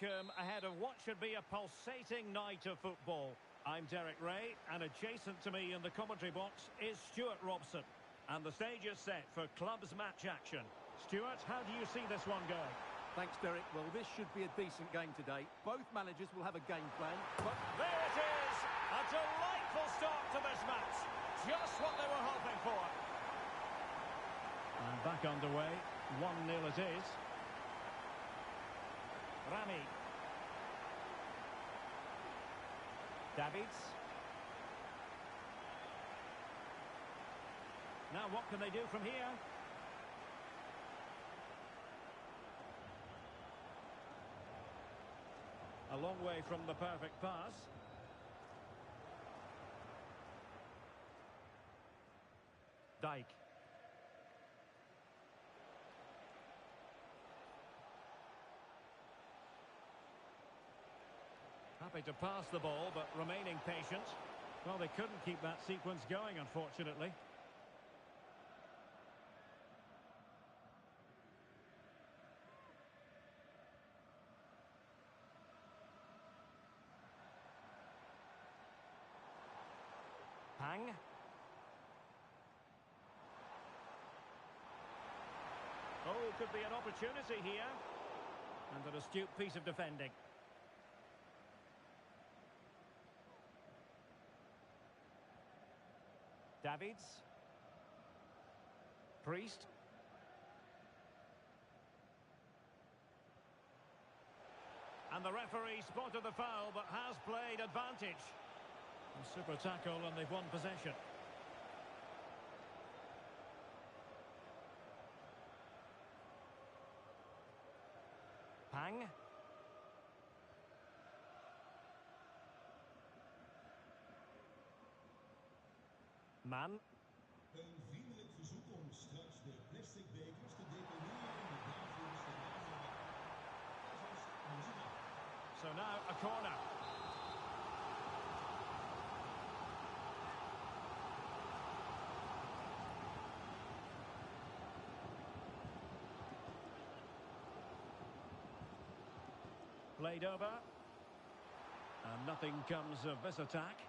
welcome ahead of what should be a pulsating night of football. I'm Derek Ray, and adjacent to me in the commentary box is Stuart Robson. And the stage is set for clubs match action. Stuart, how do you see this one going? Thanks, Derek. Well, this should be a decent game today. Both managers will have a game plan, but... There it is! A delightful start to this match. Just what they were hoping for. And back underway. 1-0 it is. Rami. Davids. Now what can they do from here? A long way from the perfect pass. Dijk. Happy to pass the ball, but remaining patient. Well, they couldn't keep that sequence going, unfortunately. Pang. Oh, could be an opportunity here. And an astute piece of defending. Davids. Priest. And the referee spotted the foul, but has played advantage. A super tackle, and they've won possession. Pang. Man. Een vriendelijk verzoek om straks de plastic bekers te deponeren in de daarvoor bestaande. So now a corner. Played over. And nothing comes of this attack.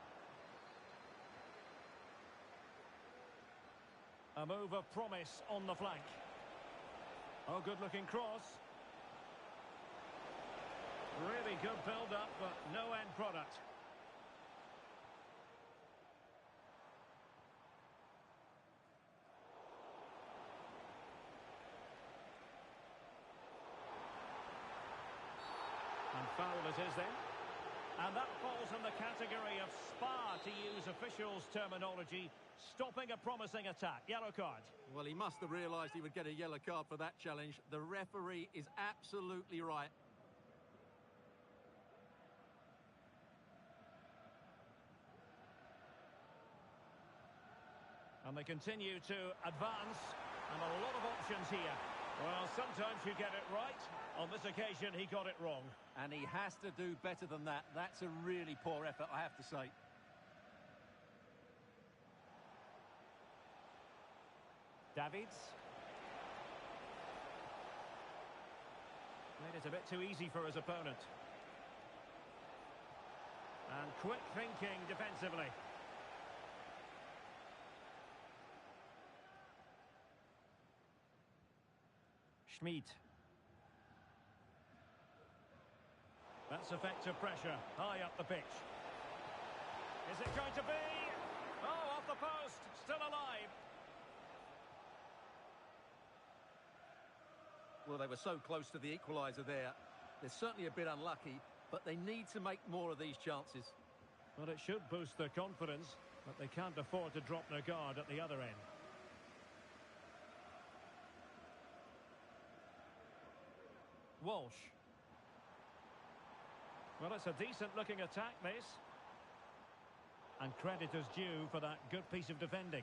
A move of promise on the flank. Oh, good-looking cross. Really good build-up, but no end product. And foul it is then. And that falls in the category of spa, to use officials' terminology, stopping a promising attack. Yellow card. Well, he must have realised he would get a yellow card for that challenge. The referee is absolutely right. And they continue to advance, and a lot of options here. Well, sometimes you get it right. On this occasion, he got it wrong. And he has to do better than that. That's a really poor effort, I have to say. Davids. Made it a bit too easy for his opponent. And quick thinking defensively. Schmid. That's effective pressure, high up the pitch. Is it going to be? Oh, off the post, still alive. Well, they were so close to the equaliser there. They're certainly a bit unlucky, but they need to make more of these chances. Well, it should boost their confidence, but they can't afford to drop their guard at the other end. Walsh. Well, it's a decent-looking attack, this. And credit is due for that good piece of defending.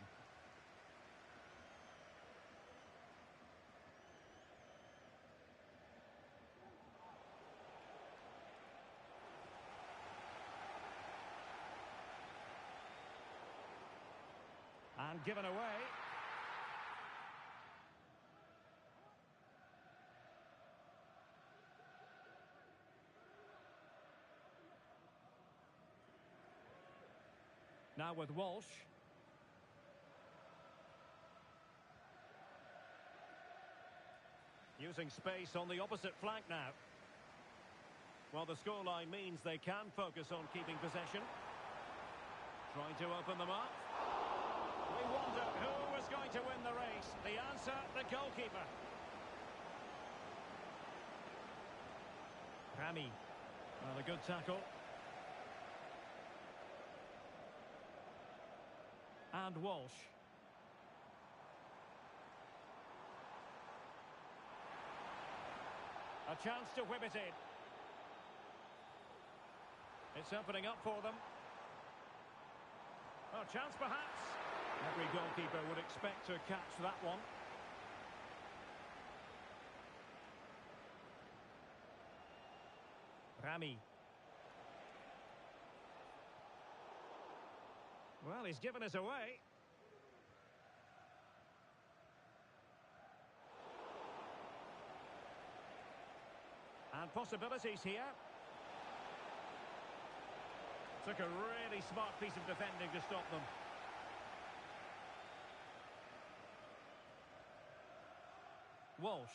And given away. Now with Walsh. Using space on the opposite flank now. Well, the scoreline means they can focus on keeping possession. Trying to open them up. We wonder who was going to win the race. The answer, the goalkeeper. Rami. Well, a good tackle. And Walsh. A chance to whip it in. It's opening up for them. Oh, chance perhaps. Every goalkeeper would expect to catch that one. Rami. Well, he's given us away. And possibilities here. Took a really smart piece of defending to stop them. Walsh.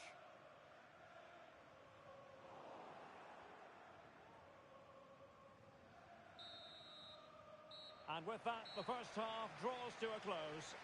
And with that, the first half draws to a close.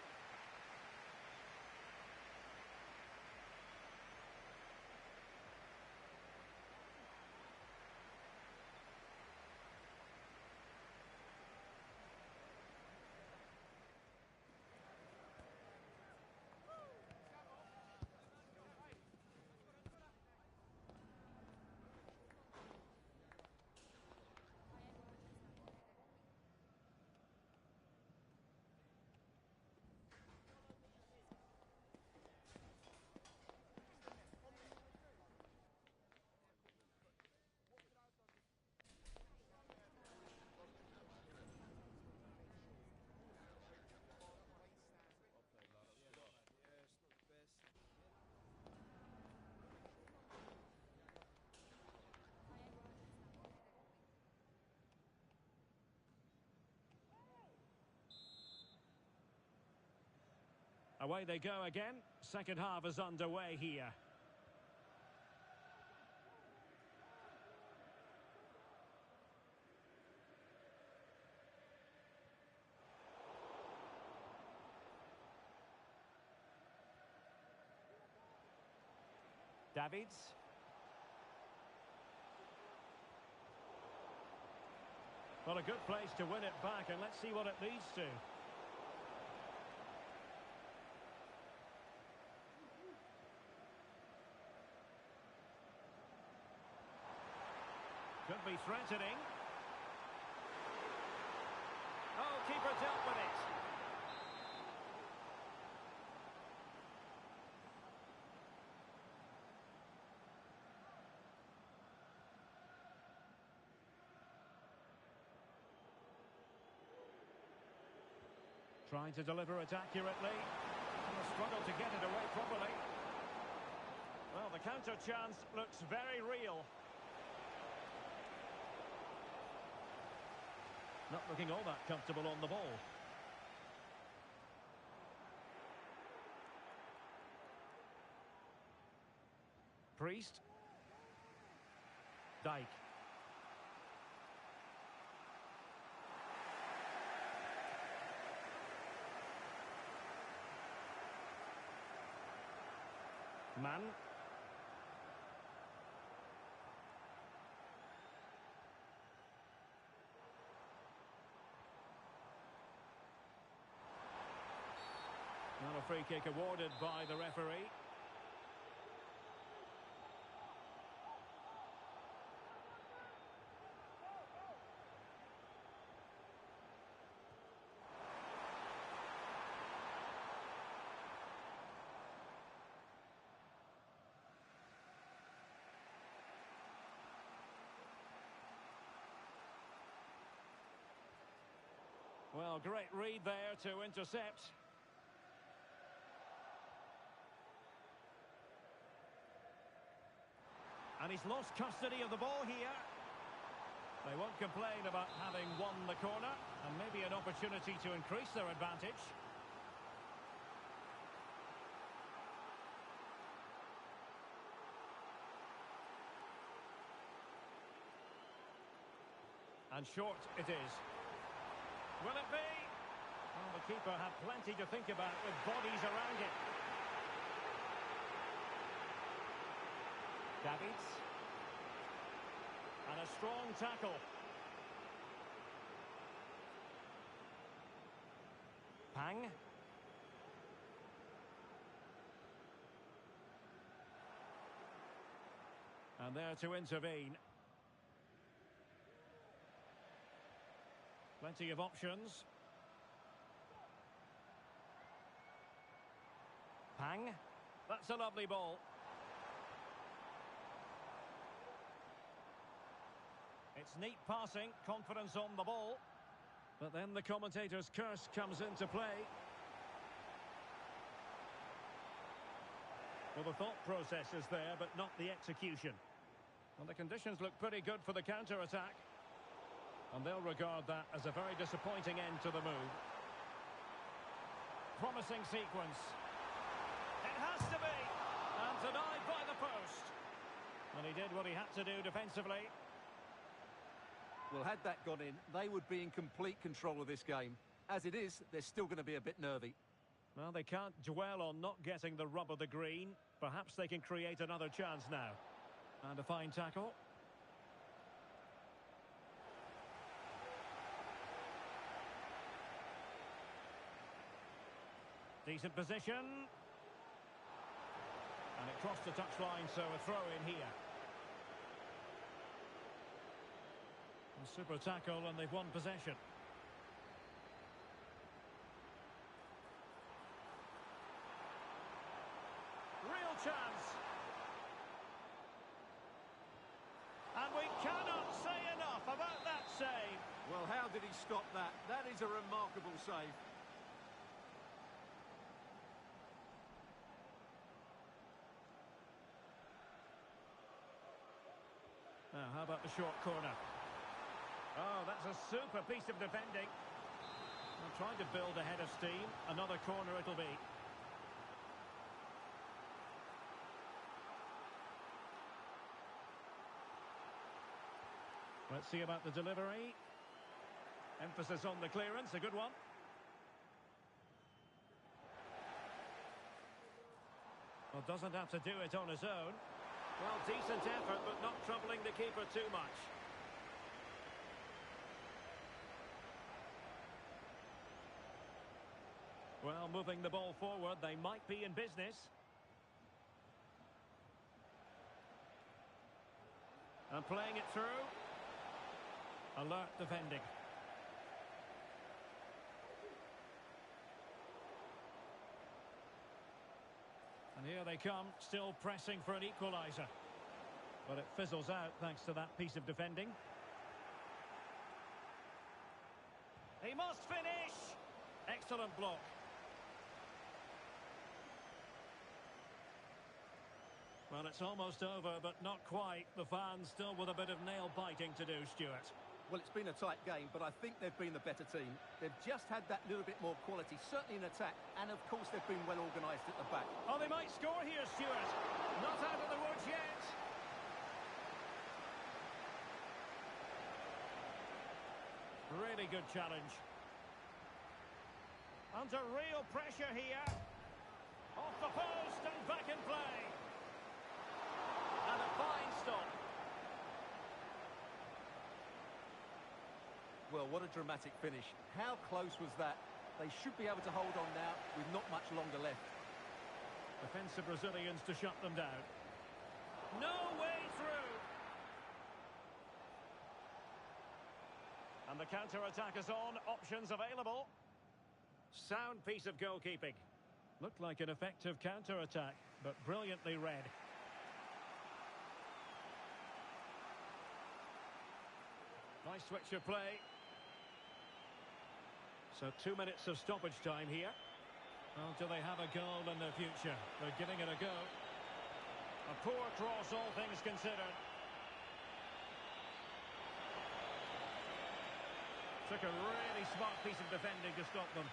Away they go again. Second half is underway here. Davids. Well, a good place to win it back, and let's see what it leads to. Could be threatening. Oh, keeper dealt with it. Trying to deliver it accurately. And a struggle to get it away properly. Well, the counter chance looks very real. Not looking all that comfortable on the ball. Priest. Dyke. Man. Not a free kick awarded by the referee. Well, great read there to intercept. And he's lost custody of the ball here. They won't complain about having won the corner, and maybe an opportunity to increase their advantage. And short it is. Will it be? Well, the keeper had plenty to think about with bodies around it. Davids. And a strong tackle. Pang. And there to intervene. Plenty of options. Pang. That's a lovely ball. It's neat passing, confidence on the ball. But then the commentator's curse comes into play. Well, the thought process is there, but not the execution. And the conditions look pretty good for the counter-attack. And they'll regard that as a very disappointing end to the move. Promising sequence. It has to be! And denied by the post. And he did what he had to do defensively. Well, had that gone in, they would be in complete control of this game. As it is, they're still going to be a bit nervy. Well, they can't dwell on not getting the rub of the green. Perhaps they can create another chance now. And a fine tackle. Decent position. And it crossed the touchline, so a throw in here. A super tackle, and they've won possession. Real chance. And we cannot say enough about that save. Well, how did he stop that? That is a remarkable save. Now, how about the short corner? Oh, that's a super piece of defending. I'm trying to build ahead of steam. Another corner it'll be. Let's see about the delivery. Emphasis on the clearance, a good one. Well, doesn't have to do it on his own. Well, decent effort, but not troubling the keeper too much. Well, moving the ball forward, they might be in business. And playing it through. Alert defending. And here they come, still pressing for an equaliser. But it fizzles out thanks to that piece of defending. He must finish! Excellent block. Well, it's almost over, but not quite. The fans still with a bit of nail-biting to do, Stuart. Well, it's been a tight game, but I think they've been the better team. They've just had that little bit more quality, certainly in attack, and of course they've been well organised at the back. Oh, they might score here, Stuart. Not out of the woods yet. Really good challenge. Under real pressure here. Off the post and back in play. And a fine stop. Well, what a dramatic finish. How close was that? They should be able to hold on now with not much longer left. Defensive Brazilians to shut them down. No way through. And the counter-attack is on. Options available. Sound piece of goalkeeping. Looked like an effective counter-attack, but brilliantly read. Nice switch of play. So 2 minutes of stoppage time here. Well, do they have a goal in their future? They're giving it a go. A poor cross, all things considered. Took a really smart piece of defending to stop them.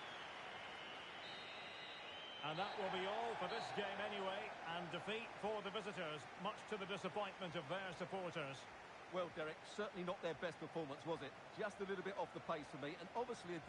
And that will be all for this game anyway. And defeat for the visitors, much to the disappointment of their supporters. Well, Derek, certainly not their best performance, was it? Just a little bit off the pace for me, and obviously a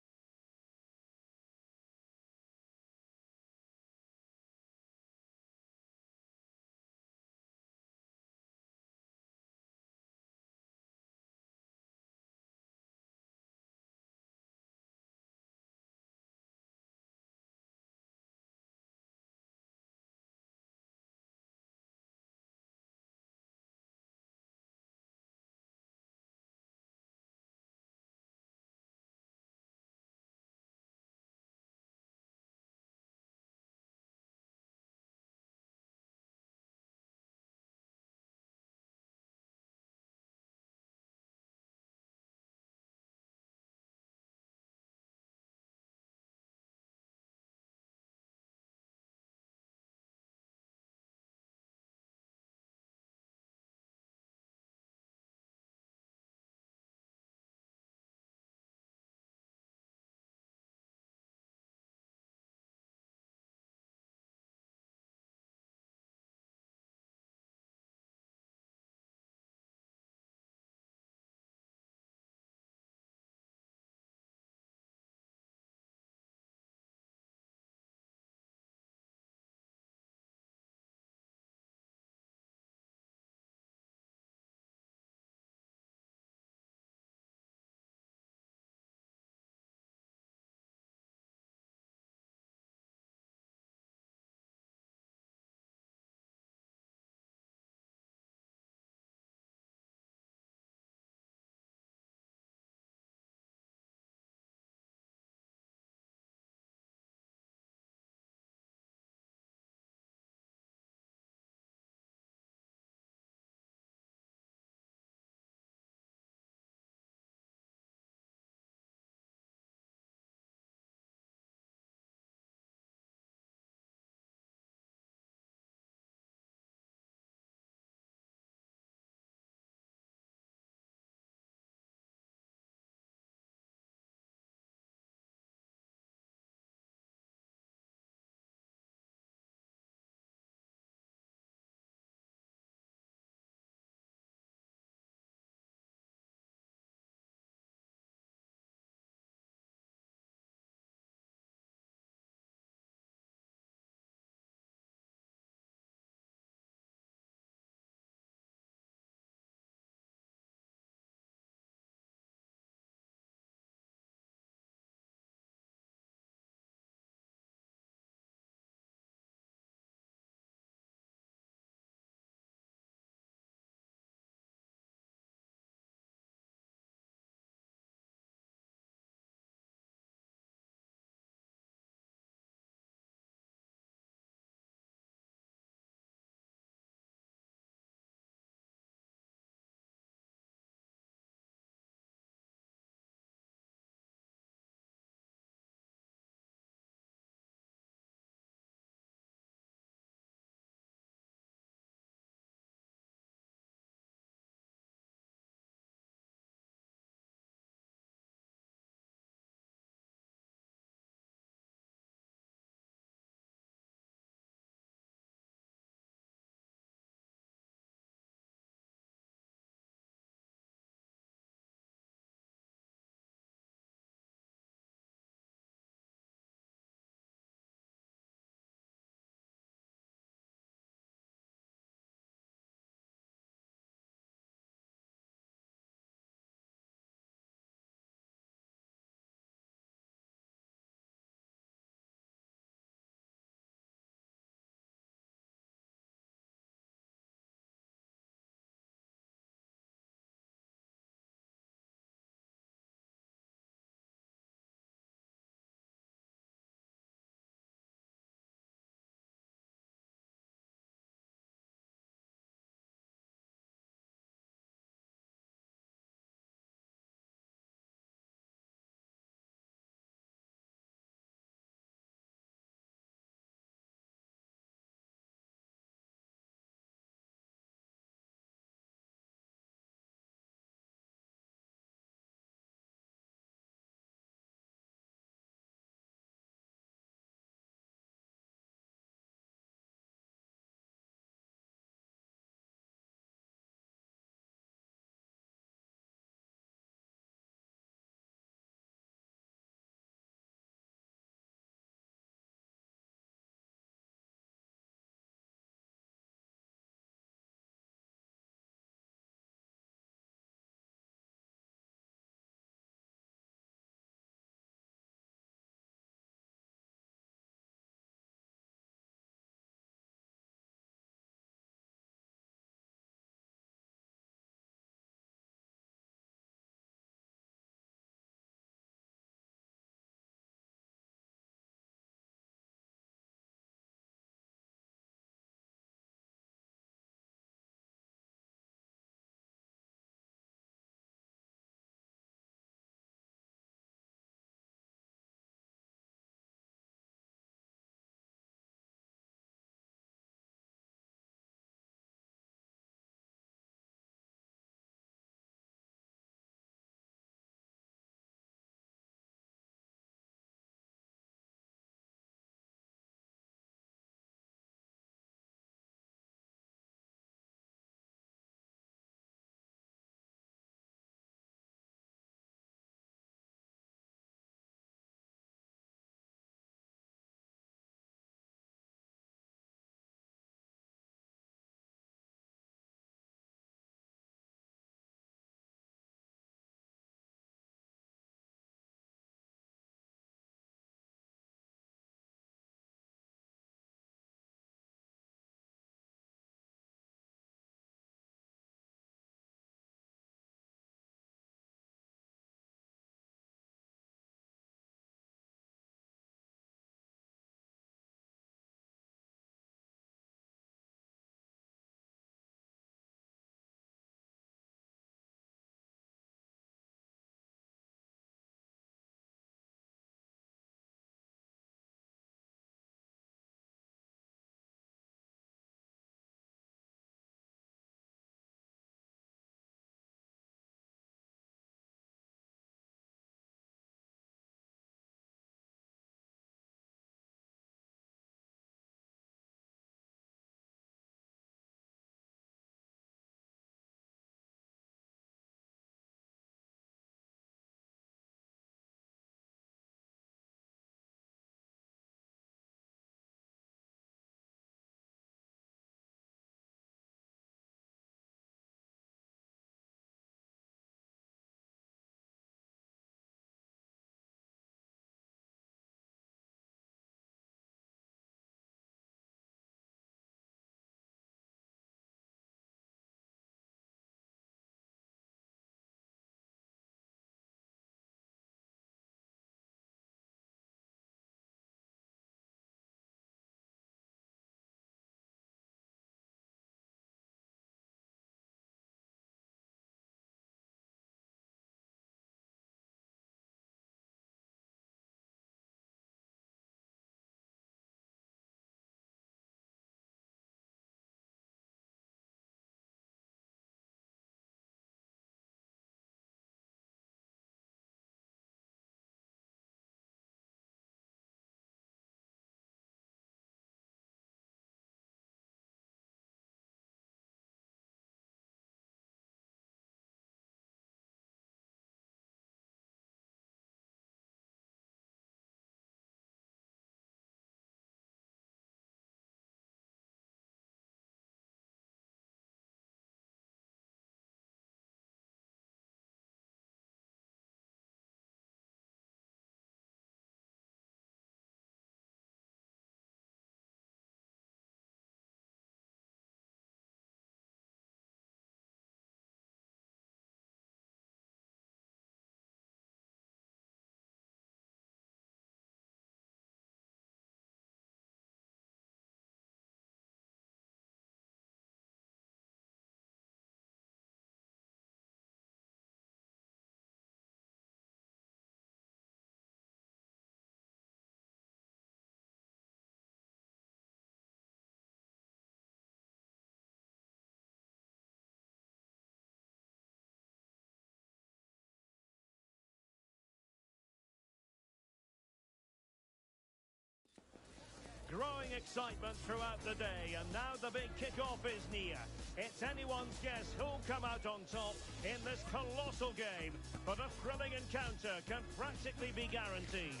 growing excitement throughout the day, and now the big kick-off is near. It's anyone's guess who'll come out on top in this colossal game, but a thrilling encounter can practically be guaranteed.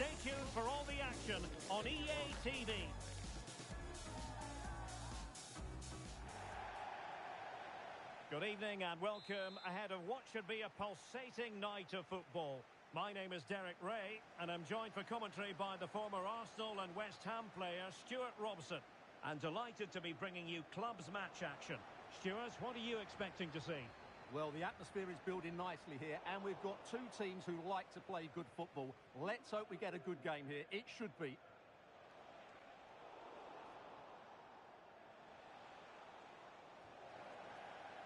Stay tuned for all the action on EA TV. Good evening and welcome ahead of what should be a pulsating night of football. My name is Derek Ray, and I'm joined for commentary by the former Arsenal and West Ham player Stuart Robson. And delighted to be bringing you clubs match action. Stuart, what are you expecting to see? Well, the atmosphere is building nicely here, and we've got two teams who like to play good football. Let's hope we get a good game here. It should be.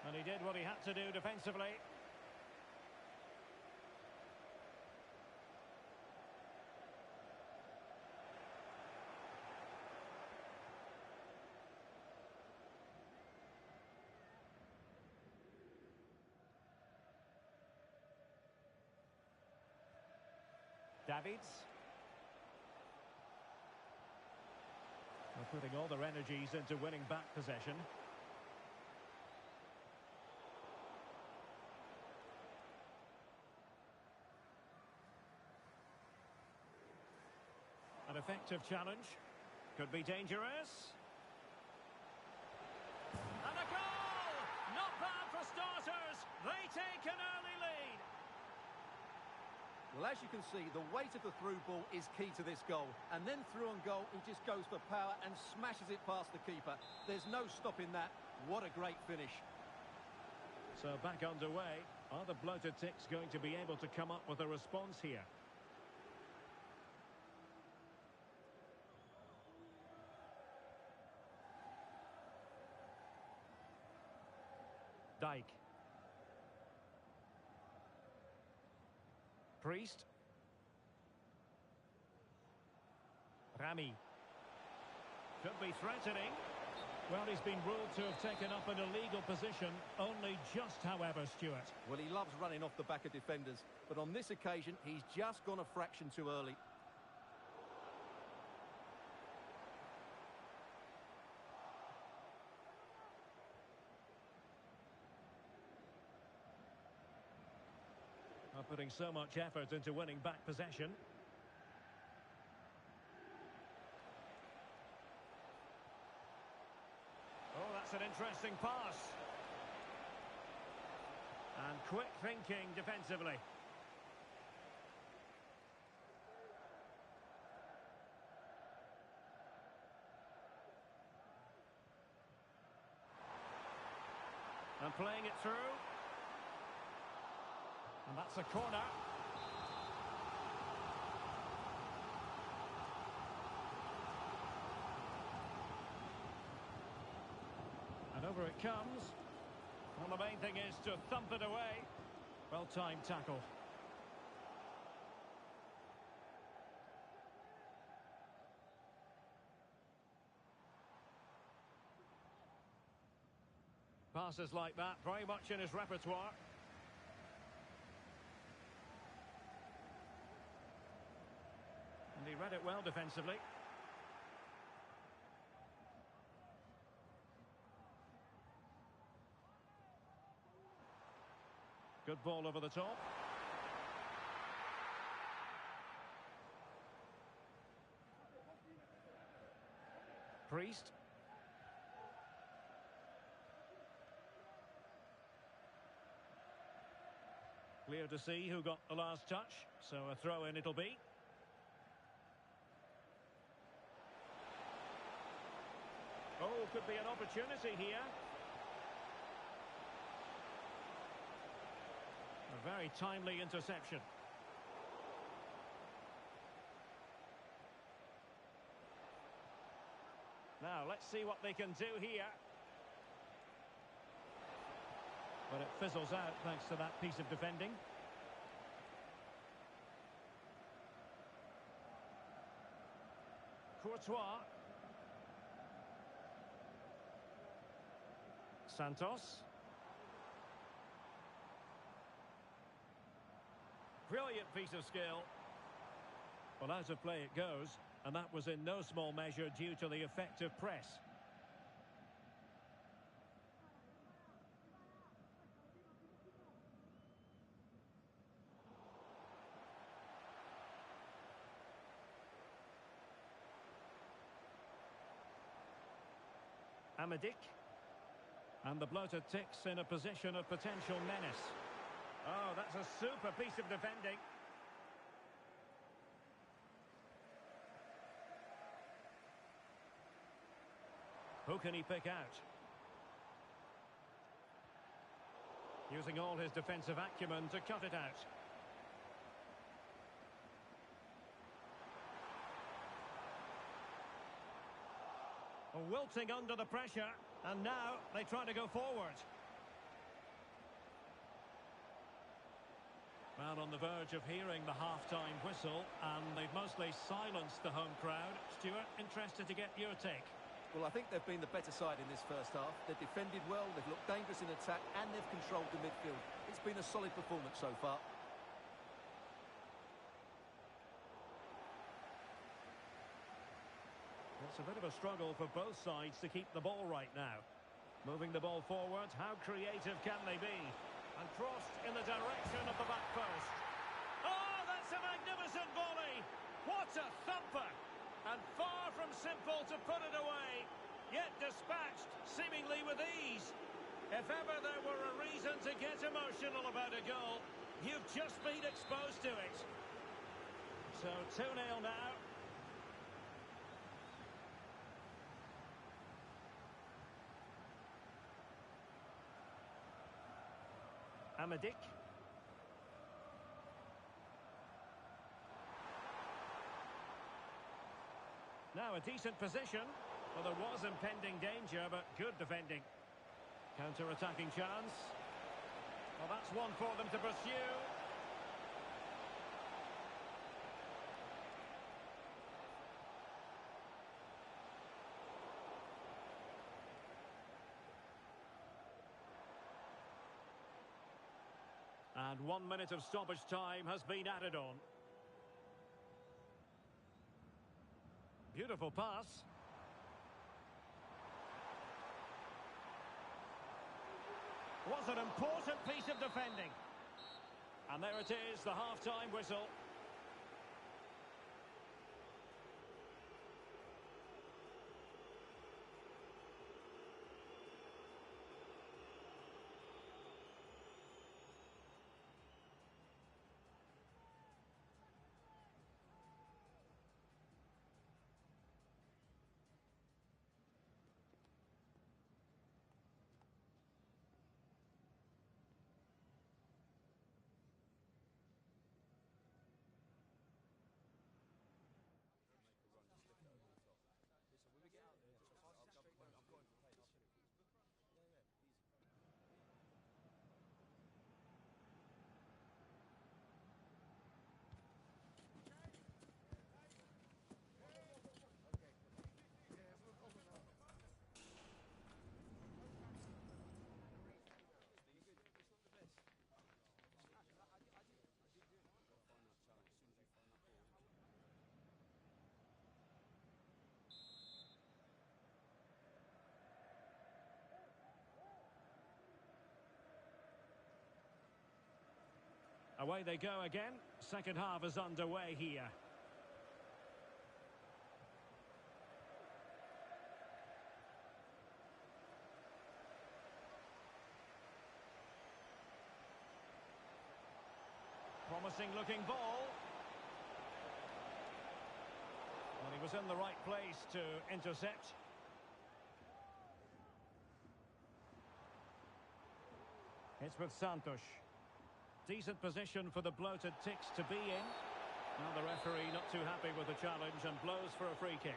And he did what he had to do defensively. Davids. They're putting all their energies into winning back possession. An effective challenge. Could be dangerous. And a goal! Not bad for starters. They take an early lead. Well, as you can see, the weight of the through ball is key to this goal. And then through on goal, he just goes for power and smashes it past the keeper. There's no stopping that. What a great finish. So back underway. Are the bloated ticks going to be able to come up with a response here? Dyke. Priest. Rami. Could be threatening. Well, he's been ruled to have taken up an illegal position. Only just, however, Stuart. Well, he loves running off the back of defenders. But on this occasion, he's just gone a fraction too early. Putting so much effort into winning back possession. Oh, that's an interesting pass. And quick thinking defensively. And playing it through. And that's a corner. And over it comes. Well, the main thing is to thump it away. Well-timed tackle. Passes like that, very much in his repertoire. And he read it well defensively. Good ball over the top. Priest. Clear to see who got the last touch, so a throw in it'll be. Oh, could be an opportunity here. A very timely interception. Now, let's see what they can do here. But it fizzles out thanks to that piece of defending. Courtois. Santos. Brilliant piece of skill. Well, out of play it goes. And that was in no small measure due to the effective press. Amadik. And the bloated ticks in a position of potential menace. Oh, that's a super piece of defending. Who can he pick out? Using all his defensive acumen to cut it out. Wilting under the pressure, and now they try to go forward. Well, on the verge of hearing the half-time whistle, and they've mostly silenced the home crowd. Stuart, interested to get your take. Well, I think they've been the better side in this first half. They've defended well, they've looked dangerous in attack, and they've controlled the midfield. It's been a solid performance so far. It's a bit of a struggle for both sides to keep the ball right now. Moving the ball forward, how creative can they be? And crossed in the direction of the back post. Oh, that's a magnificent volley! What a thumper! And far from simple to put it away, yet dispatched seemingly with ease. If ever there were a reason to get emotional about a goal, you've just been exposed to it. So 2-0 now. Amadik. Now a decent position. Well, there was impending danger, but good defending. Counter-attacking chance. Well, that's one for them to pursue. And 1 minute of stoppage time has been added on. Beautiful pass. Was an important piece of defending. And there it is, the half-time whistle. Away they go again. Second half is underway here. Promising looking ball. Well, he was in the right place to intercept. It's with Santos. Decent position for the bloated ticks to be in. Now the referee not too happy with the challenge and blows for a free kick.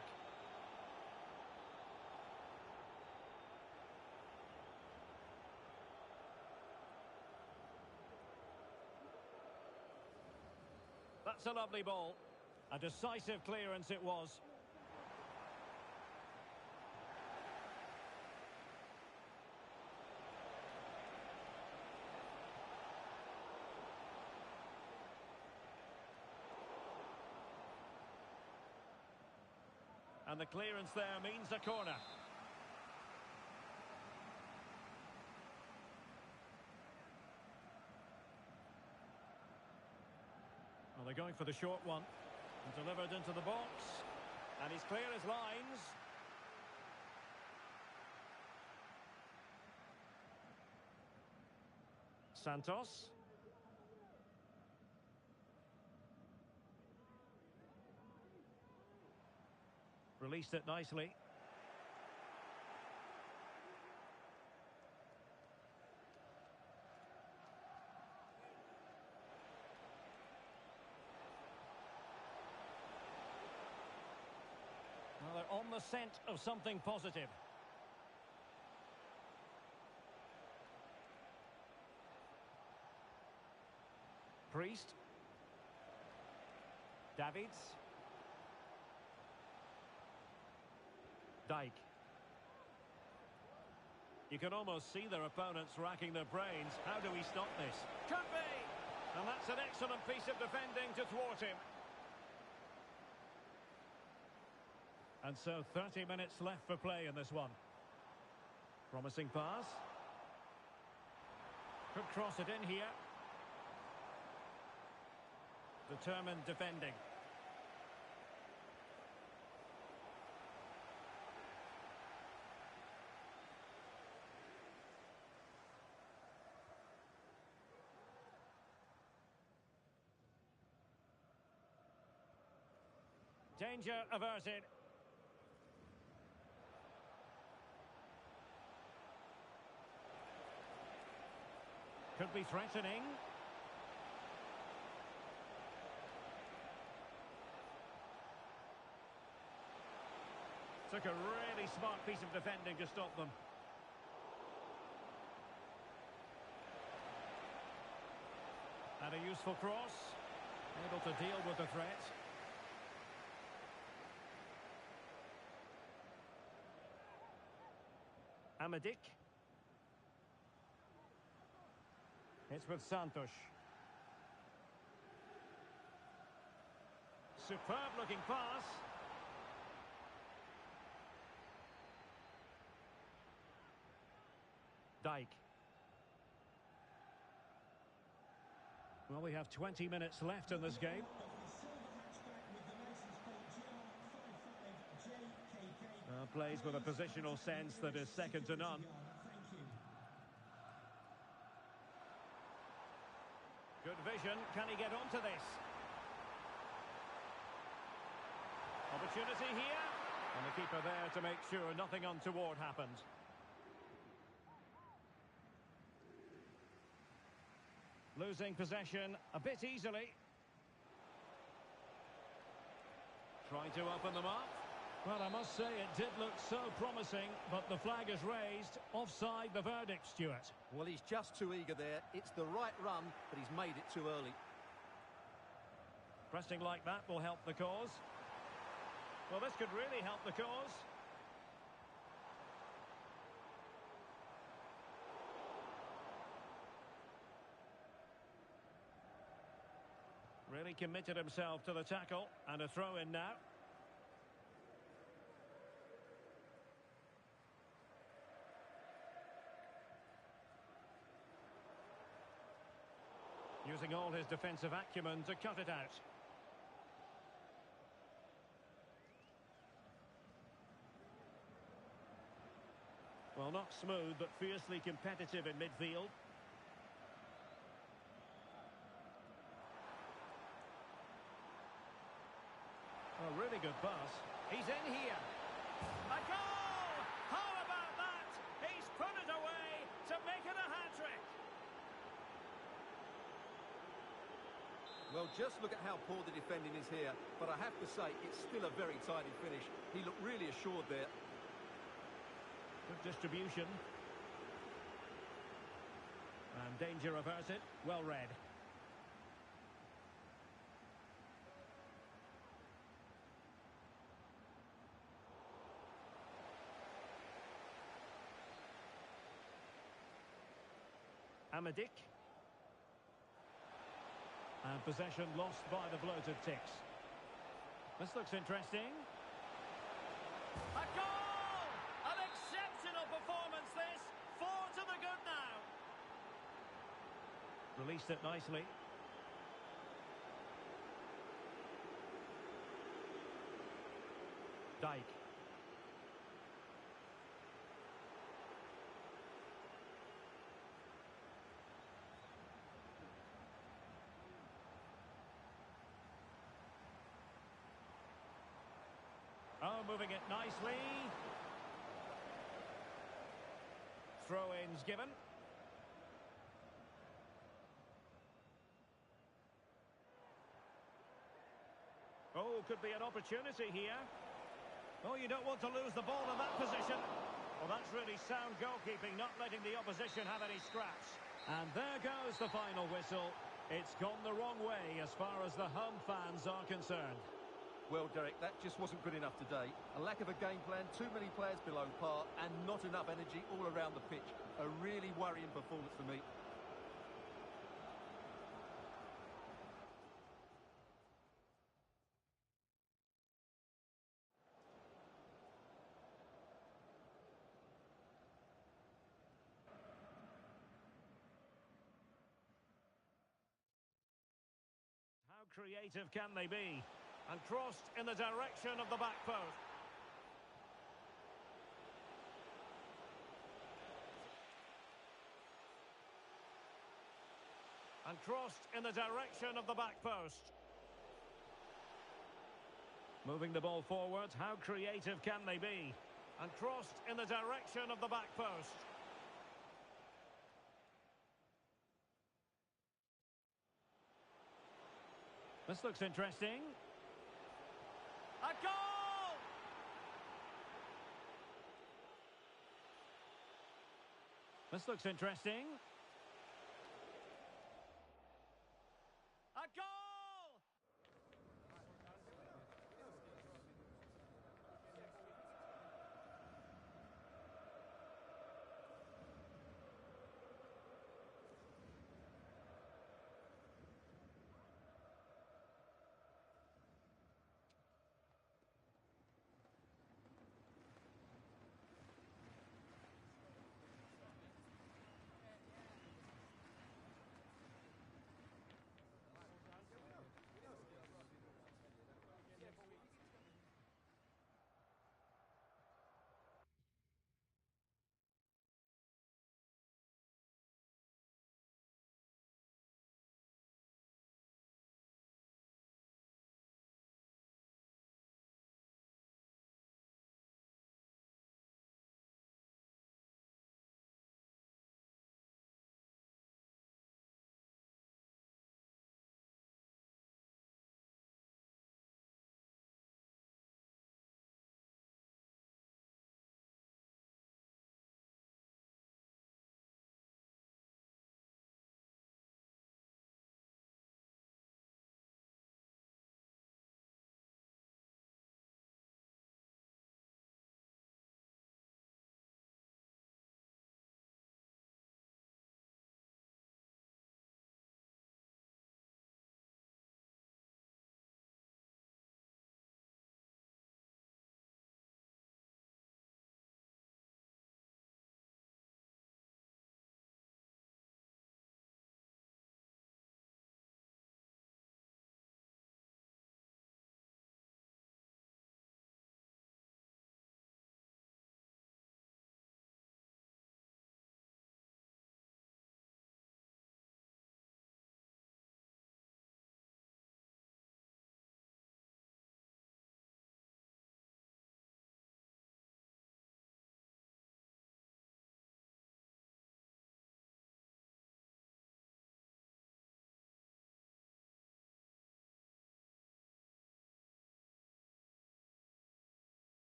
That's a lovely ball. A decisive clearance it was. And the clearance there means a corner. Well, they're going for the short one. And delivered into the box. And he's clear as lines. Santos. Released it nicely. Well, they're on the scent of something positive. Priest. Davids. Dyke. You can almost see their opponents racking their brains. How do we stop this? Could be! And that's an excellent piece of defending to thwart him. And so 30 minutes left for play in this one. Promising pass. Could cross it in here. Determined defending. Danger averted. Could be threatening. Took a really smart piece of defending to stop them. And a useful cross. Able to deal with the threat. Amadik. It's with Santos. Superb looking pass. Dyke. Well, we have 20 minutes left in this game. Plays with a positional sense that is second to none. Good vision. Can he get onto this? Opportunity here. And the keeper there to make sure nothing untoward happened. Losing possession a bit easily. Trying to open them up. Well, I must say it did look so promising, but the flag is raised. Offside the verdict, Stuart. Well, he's just too eager there. It's the right run, but he's made it too early. Pressing like that will help the cause. Well, this could really help the cause. Really committed himself to the tackle, and a throw in now. Using all his defensive acumen to cut it out. Well, not smooth, but fiercely competitive in midfield. A really good pass. He's in here. A goal! How about that? He's put it away to make it a hat-trick. Well, just look at how poor the defending is here. But I have to say, it's still a very tidy finish. He looked really assured there. Good distribution. And danger averted. Well read. Amadik. And possession lost by the bloated Ticks. This looks interesting. A goal! An exceptional performance this. 4 to the good now. Released it nicely. Dyke. Oh, moving it nicely. Throw-ins given. Oh, could be an opportunity here. Oh, you don't want to lose the ball in that position. Well, that's really sound goalkeeping, not letting the opposition have any scraps. And there goes the final whistle. It's gone the wrong way as far as the home fans are concerned. Well, Derek, that just wasn't good enough today. A lack of a game plan, too many players below par, and not enough energy all around the pitch. A really worrying performance for me. How creative can they be? And crossed in the direction of the back post. And crossed in the direction of the back post. Moving the ball forward, how creative can they be? And crossed in the direction of the back post. This looks interesting. A goal! This looks interesting. A goal!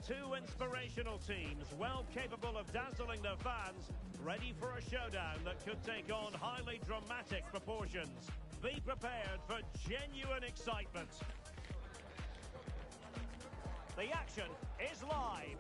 two inspirational teams, well capable of dazzling their fans, ready for a showdown that could take on highly dramatic proportions. Be prepared for genuine excitement. The action is live.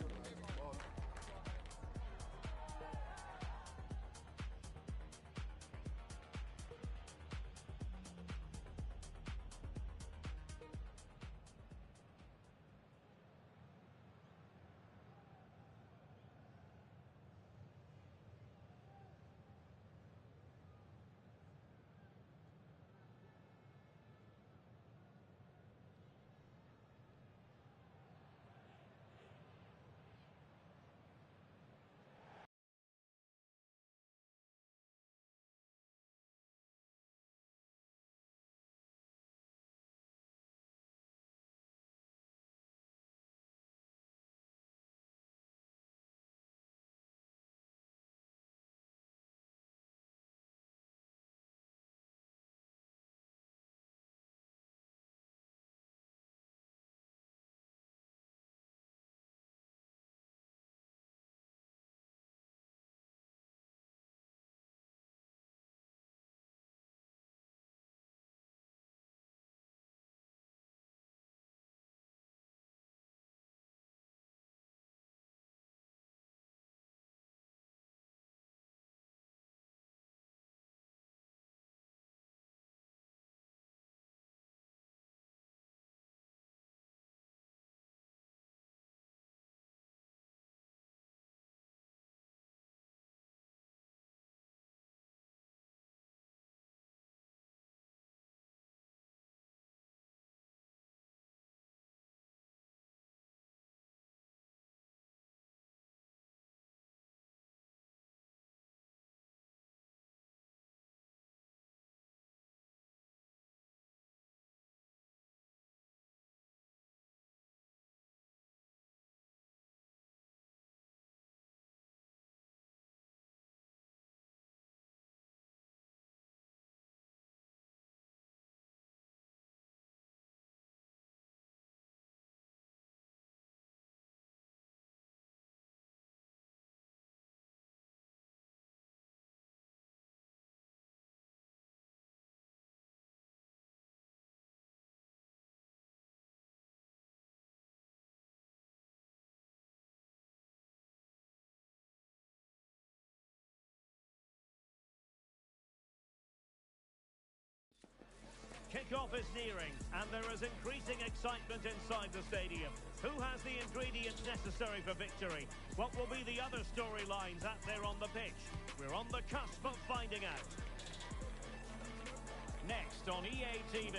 Kick-off is nearing, and there is increasing excitement inside the stadium. Who has the ingredients necessary for victory? What will be the other storylines out there on the pitch? We're on the cusp of finding out. Next on EA TV.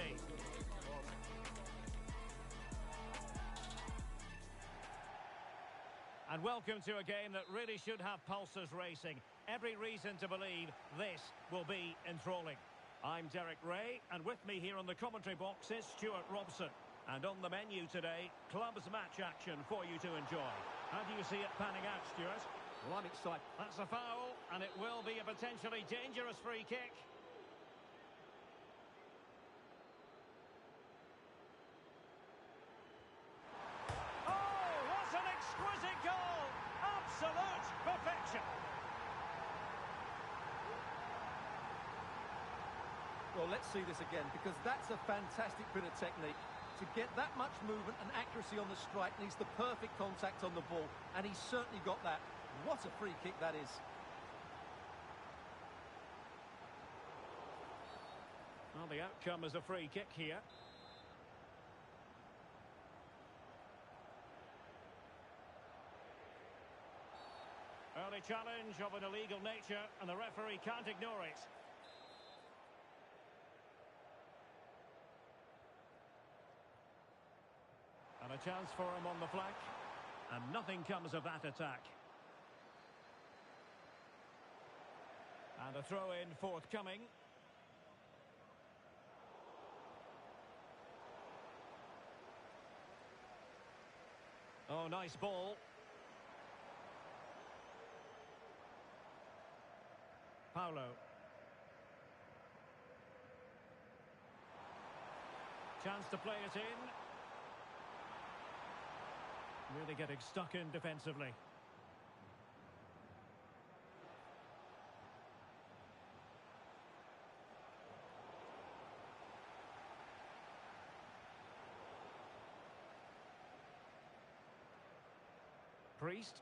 And welcome to a game that really should have pulses racing. Every reason to believe this will be enthralling. I'm Derek Ray, and with me here on the commentary box is Stuart Robson. And on the menu today, clubs match action for you to enjoy. How do you see it panning out, Stuart? Well, I'm excited. That's a foul, and it will be a potentially dangerous free kick. Oh, what an exquisite goal! Absolute perfection! Well, let's see this again, because that's a fantastic bit of technique. To get that much movement and accuracy on the strike needs the perfect contact on the ball, and he's certainly got that. What a free kick that is. Well, the outcome is a free kick here. Early challenge of an illegal nature, and the referee can't ignore it. And a chance for him on the flank. And nothing comes of that attack. And a throw-in forthcoming. Oh, nice ball. Paulo. Chance to play it in. Really getting stuck in defensively. Priest.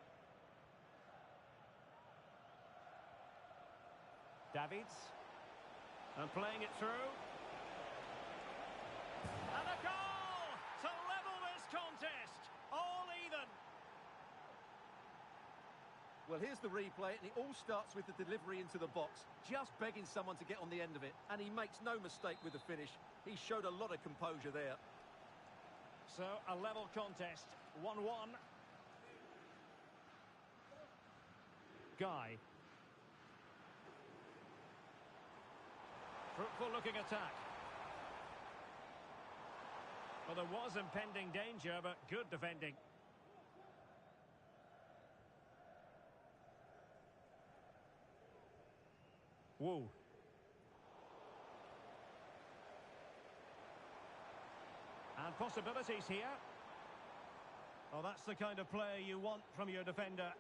Davids. And playing it through. And a goal to level this contest. All even. Well, here's the replay, and it all starts with the delivery into the box. Just begging someone to get on the end of it. And he makes no mistake with the finish. He showed a lot of composure there. So, a level contest. 1-1. Guy. Fruitful looking attack. Well, there was impending danger, but good defending. Woo. And possibilities here. Well, that's the kind of play you want from your defender.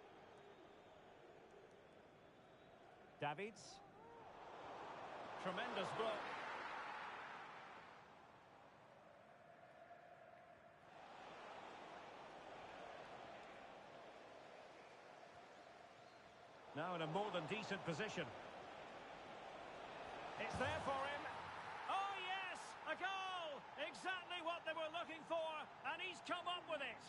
Davids. Tremendous block. Now in a more than decent position. It's there for him. Oh yes, a goal! Exactly what they were looking for, and he's come up with it.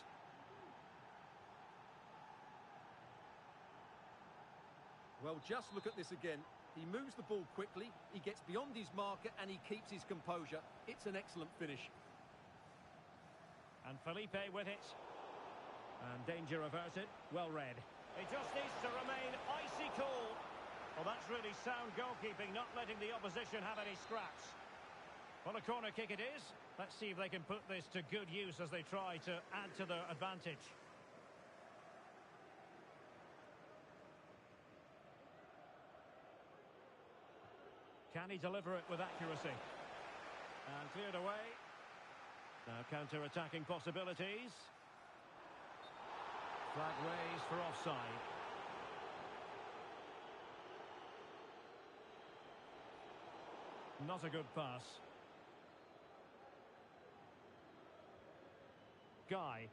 Well, just look at this again. He moves the ball quickly, he gets beyond his marker, and he keeps his composure. It's an excellent finish. And Felipe with it. And danger averted. Well read. He just needs to remain icy cool. Well, that's really sound goalkeeping, not letting the opposition have any scraps. Well, a corner kick it is. Let's see if they can put this to good use as they try to add to their advantage. Can he deliver it with accuracy? And cleared away. Now counter-attacking possibilities. Flag raised for offside. Not a good pass. Guy.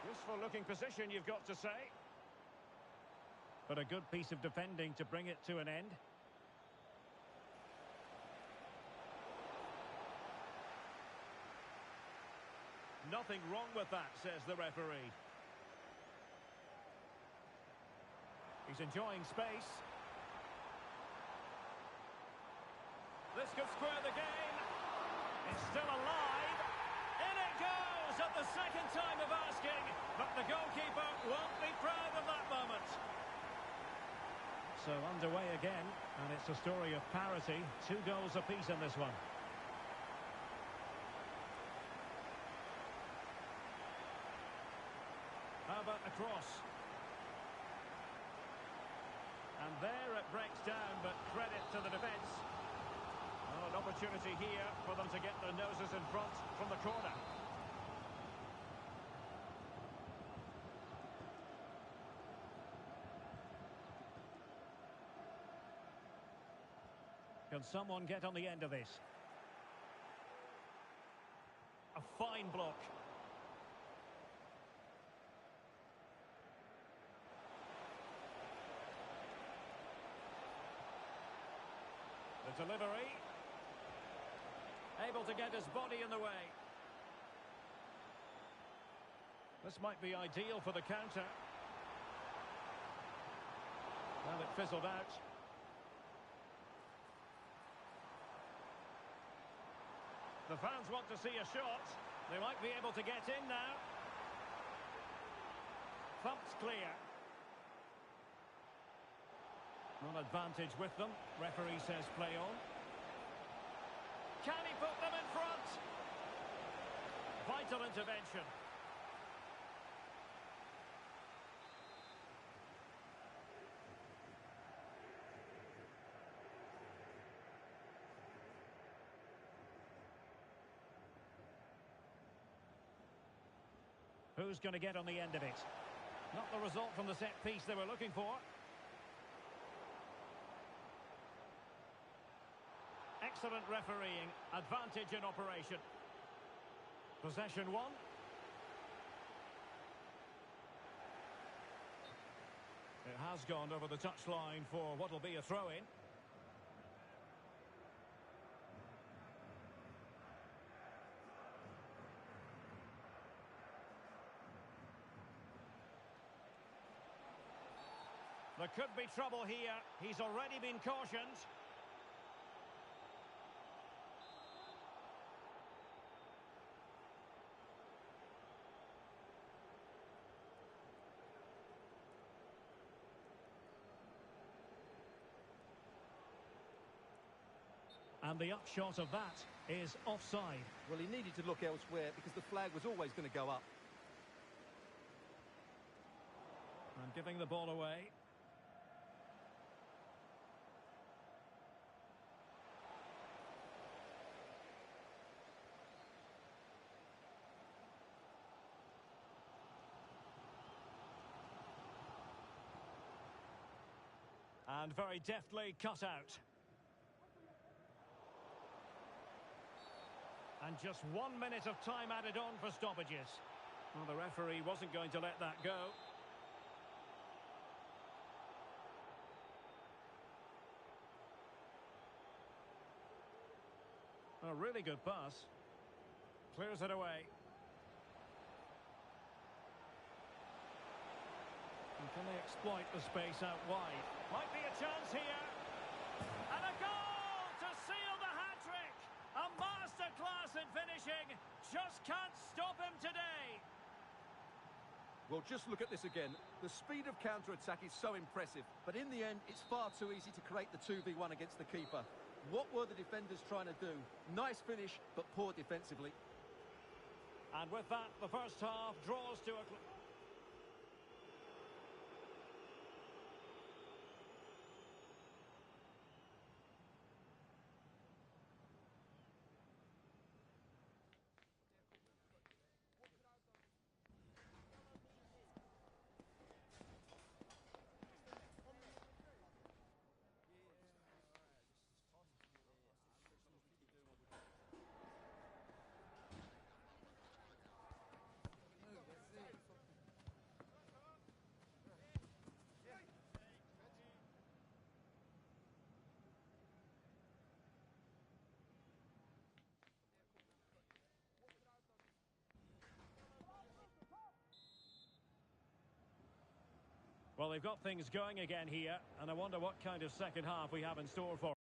Useful looking position, you've got to say. But a good piece of defending to bring it to an end. Nothing wrong with that, says the referee. He's enjoying space. This could square the game. It's still alive. In it goes at the second time of asking. But the goalkeeper won't be proud of that moment. So underway again. And it's a story of parity. 2 goals apiece in this one. How about the cross? And there it breaks down, but credit to the defence. Well, an opportunity here for them to get their noses in front from the corner. Can someone get on the end of this? A fine block. The delivery. Able to get his body in the way. This might be ideal for the counter. Well, it fizzled out. The fans want to see a shot. They might be able to get in now. Thumped clear. One advantage with them. Referee says play on. Can he put them in front? Vital intervention. Who's going to get on the end of it? Not the result from the set piece they were looking for. Excellent refereeing. Advantage in operation. Possession one. It has gone over the touchline for what will be a throw-in. There could be trouble here. He's already been cautioned. And the upshot of that is offside. Well, he needed to look elsewhere because the flag was always going to go up. And giving the ball away. And very deftly cut out. And just 1 minute of time added on for stoppages. Well, the referee wasn't going to let that go. A really good pass. Clears it away. And can they exploit the space out wide? Might be a chance here. And a goal to seal the hat-trick. A masterclass in finishing. Just can't stop him today. Well, just look at this again. The speed of counter-attack is so impressive. But in the end, it's far too easy to create the 2v1 against the keeper. What were the defenders trying to do? Nice finish, but poor defensively. And with that, the first half draws to a... Well, they've got things going again here, and I wonder what kind of second half we have in store for.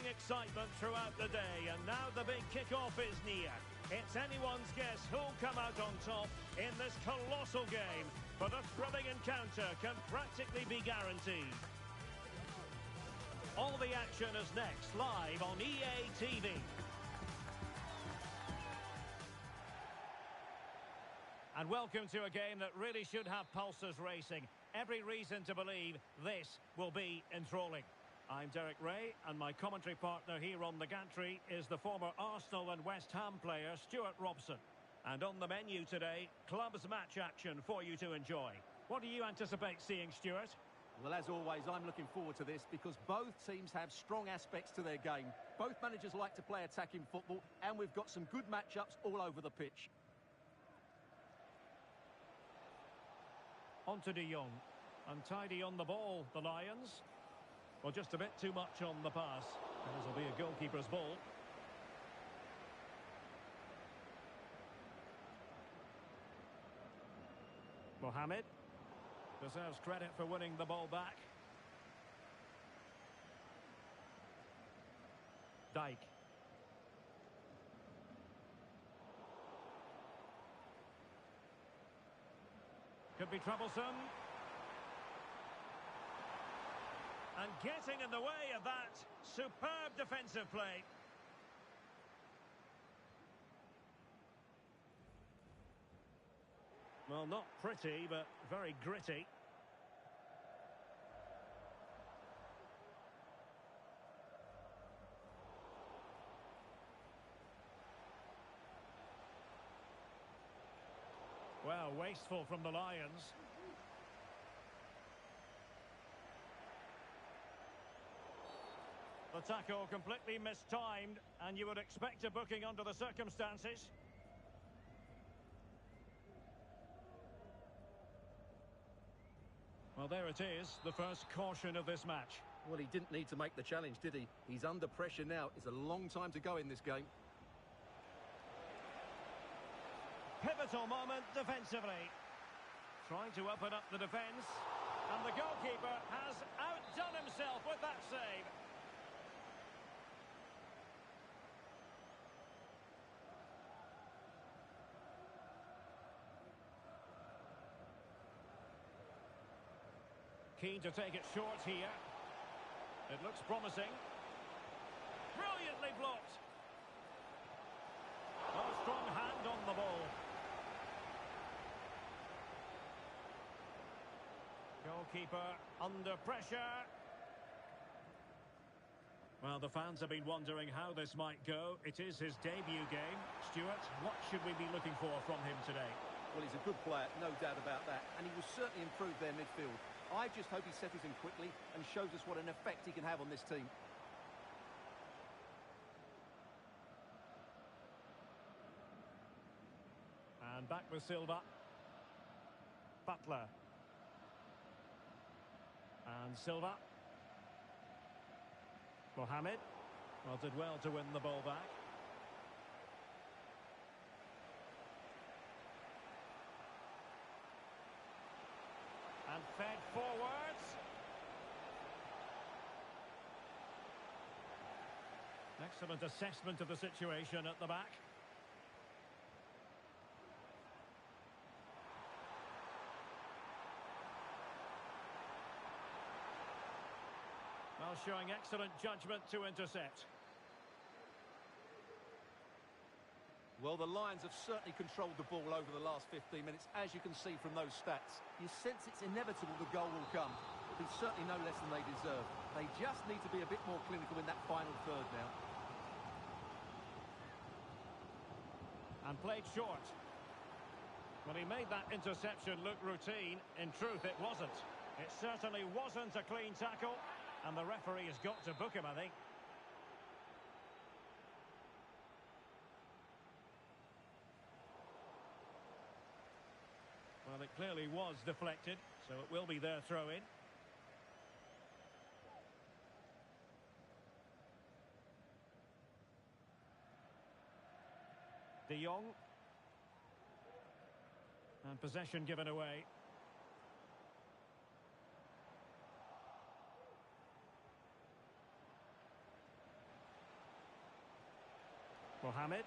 Building excitement throughout the day, and now the big kick-off is near. It's anyone's guess who'll come out on top in this colossal game, but a thrilling encounter can practically be guaranteed. All the action is next, live on EA TV. And welcome to a game that really should have pulses racing. Every reason to believe this will be enthralling. I'm Derek Ray, and my commentary partner here on the gantry is the former Arsenal and West Ham player Stuart Robson. And on the menu today, clubs match action for you to enjoy. What do you anticipate seeing, Stuart? Well, as always, I'm looking forward to this because both teams have strong aspects to their game. Both managers like to play attacking football, and we've got some good matchups all over the pitch. On to De Jong. Untidy on the ball, the Lions. Well, just a bit too much on the pass. This will be a goalkeeper's ball. Mohamed deserves credit for winning the ball back. Dijk. Could be troublesome. And getting in the way of that superb defensive play. Well, not pretty, but very gritty. Well, wasteful from the Lions. The tackle completely mistimed, and you would expect a booking under the circumstances. Well, there it is, the first caution of this match. Well, he didn't need to make the challenge, did he? He's under pressure now. It's a long time to go in this game. Pivotal moment defensively. Trying to open up the defence. And the goalkeeper has outdone himself with that save. Keen to take it short here. It looks promising. Brilliantly blocked. Oh, strong hand on the ball. Goalkeeper under pressure. Well, the fans have been wondering how this might go. It is his debut game. Stuart, what should we be looking for from him today? Well, he's a good player, no doubt about that. And he will certainly improve their midfield. I just hope he settles in quickly and shows us what an effect he can have on this team. And back with Silva. Butler. And Silva. Mohamed. Well, did well to win the ball back. And fed forwards. Excellent assessment of the situation at the back. Well, showing excellent judgment to intercept. Well, the Lions have certainly controlled the ball over the last 15 minutes, as you can see from those stats. You sense it's inevitable the goal will come. It'll be certainly no less than they deserve. They just need to be a bit more clinical in that final third now. And played short. Well, he made that interception look routine. In truth, it wasn't. It certainly wasn't a clean tackle. And the referee has got to book him, I think. Well, it clearly was deflected, so it will be their throw-in. De Jong. And possession given away. Mohamed.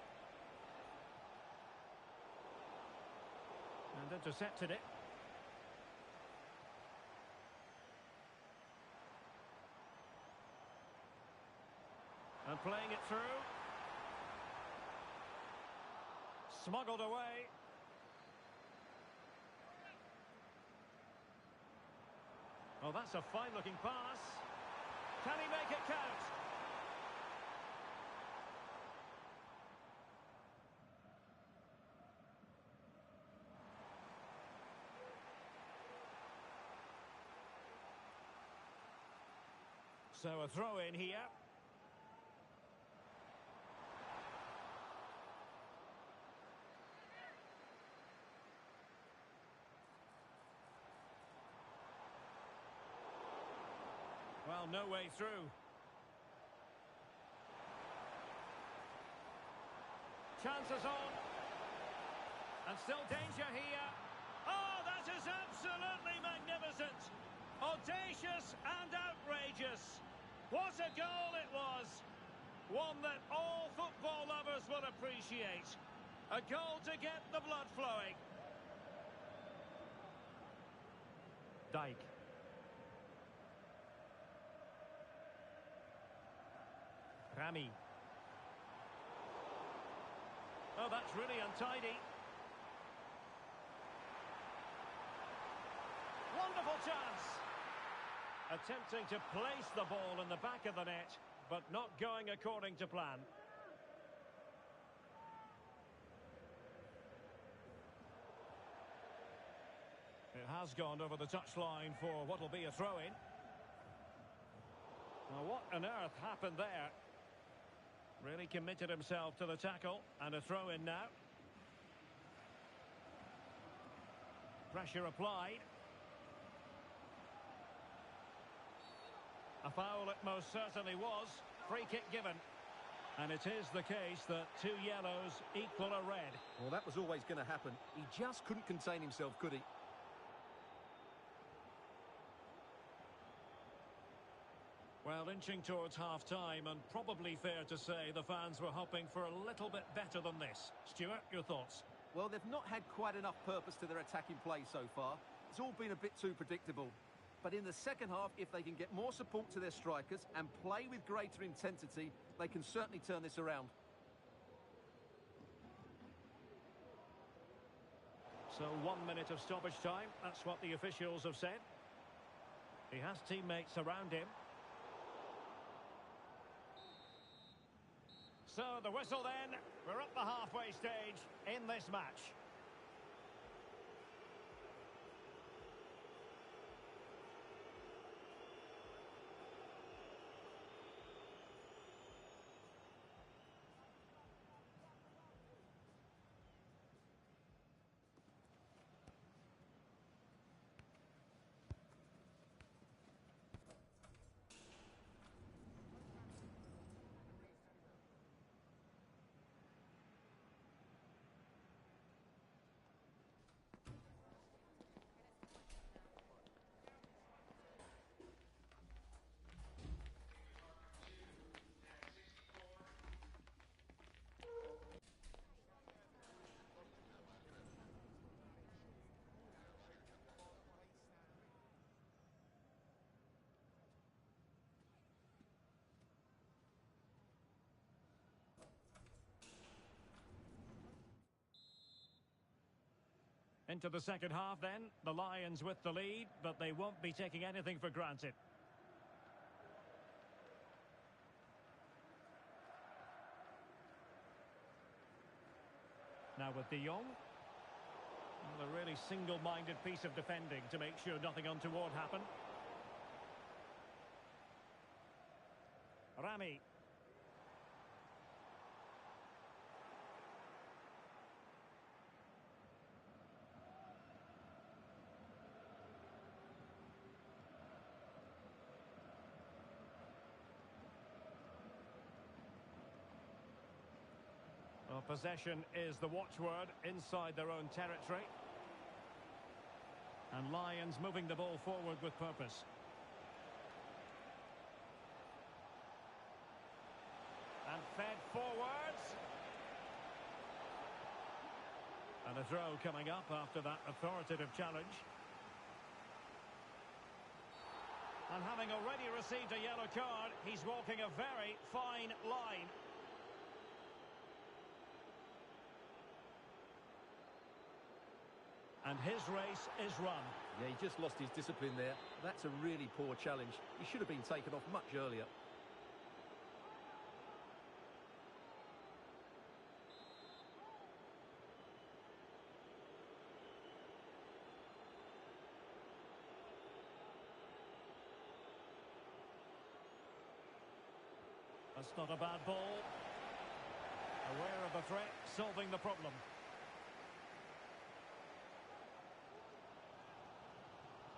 And intercepted it. And playing it through. Smuggled away. Oh, that's a fine-looking pass. Can he make it count? So a throw in here. Well, no way through. Chances on. And still danger here. Oh, that is absolutely magnificent. Audacious and outrageous. What a goal it was. One that all football lovers will appreciate. A goal to get the blood flowing. Dijk. Rami. Oh, that's really untidy. Wonderful chance. Attempting to place the ball in the back of the net, but not going according to plan. It has gone over the touchline for what will be a throw-in. Now, what on earth happened there? Really committed himself to the tackle, and a throw-in now. Pressure applied. A foul it most certainly was. Free kick given. And it is the case that 2 yellows equal a red. Well, that was always going to happen. He just couldn't contain himself, could he? Well, inching towards half-time, and probably fair to say the fans were hoping for a little bit better than this. Stuart, your thoughts? Well, they've not had quite enough purpose to their attacking play so far. It's all been a bit too predictable. But in the second half, if they can get more support to their strikers and play with greater intensity, they can certainly turn this around. So 1 minute of stoppage time, that's what the officials have said. He has teammates around him. So the whistle then, we're at the halfway stage in this match. Into the second half then, the Lions with the lead, but they won't be taking anything for granted. Now with De Jong. Well, a really single-minded piece of defending to make sure nothing untoward happened. Rami. Well, possession is the watchword inside their own territory. And Lions moving the ball forward with purpose. And fed forwards. And a throw coming up after that authoritative challenge. And having already received a yellow card, he's walking a very fine line. And his race is run. Yeah, he just lost his discipline there. That's a really poor challenge. He should have been taken off much earlier. That's not a bad ball. Aware of the threat, solving the problem.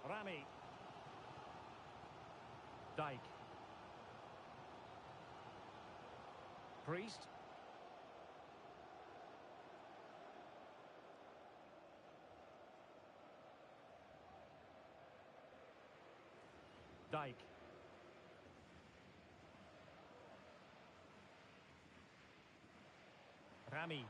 Rami. Dijk. Priest. Dijk. Rami.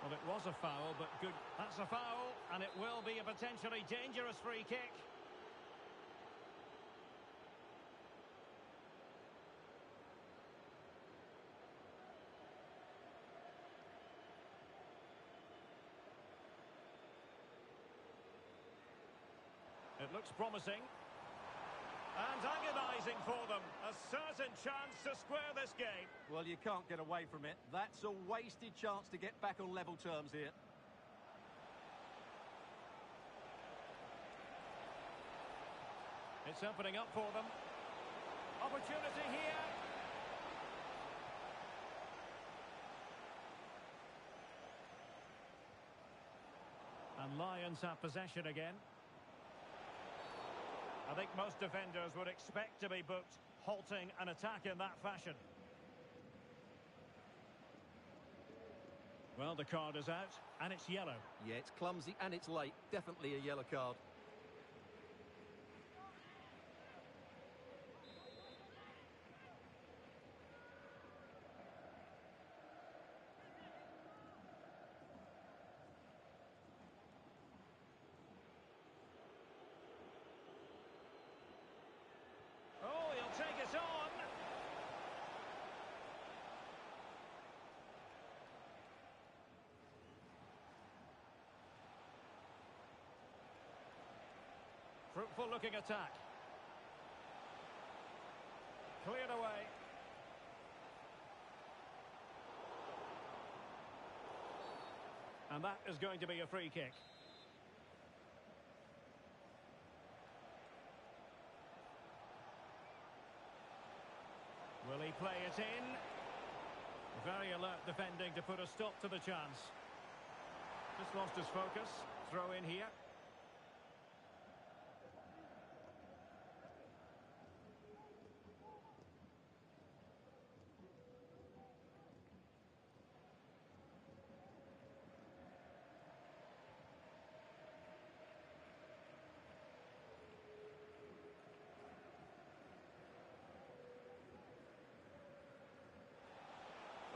Well, it was a foul, but good. That's a foul, and it will be a potentially dangerous free kick. It looks promising. And agonising for them. A certain chance to square this game. Well, you can't get away from it. That's a wasted chance to get back on level terms here. It's opening up for them. Opportunity here. And Lions have possession again. I think most defenders would expect to be booked, halting an attack in that fashion. Well, the card is out, and it's yellow. Yeah, it's clumsy and it's late. Definitely a yellow card. Oh, he'll take it on. Fruitful looking attack. Cleared away. And that is going to be a free kick. Will he play it in? Very alert defending to put a stop to the chance. Just lost his focus. Throw in here.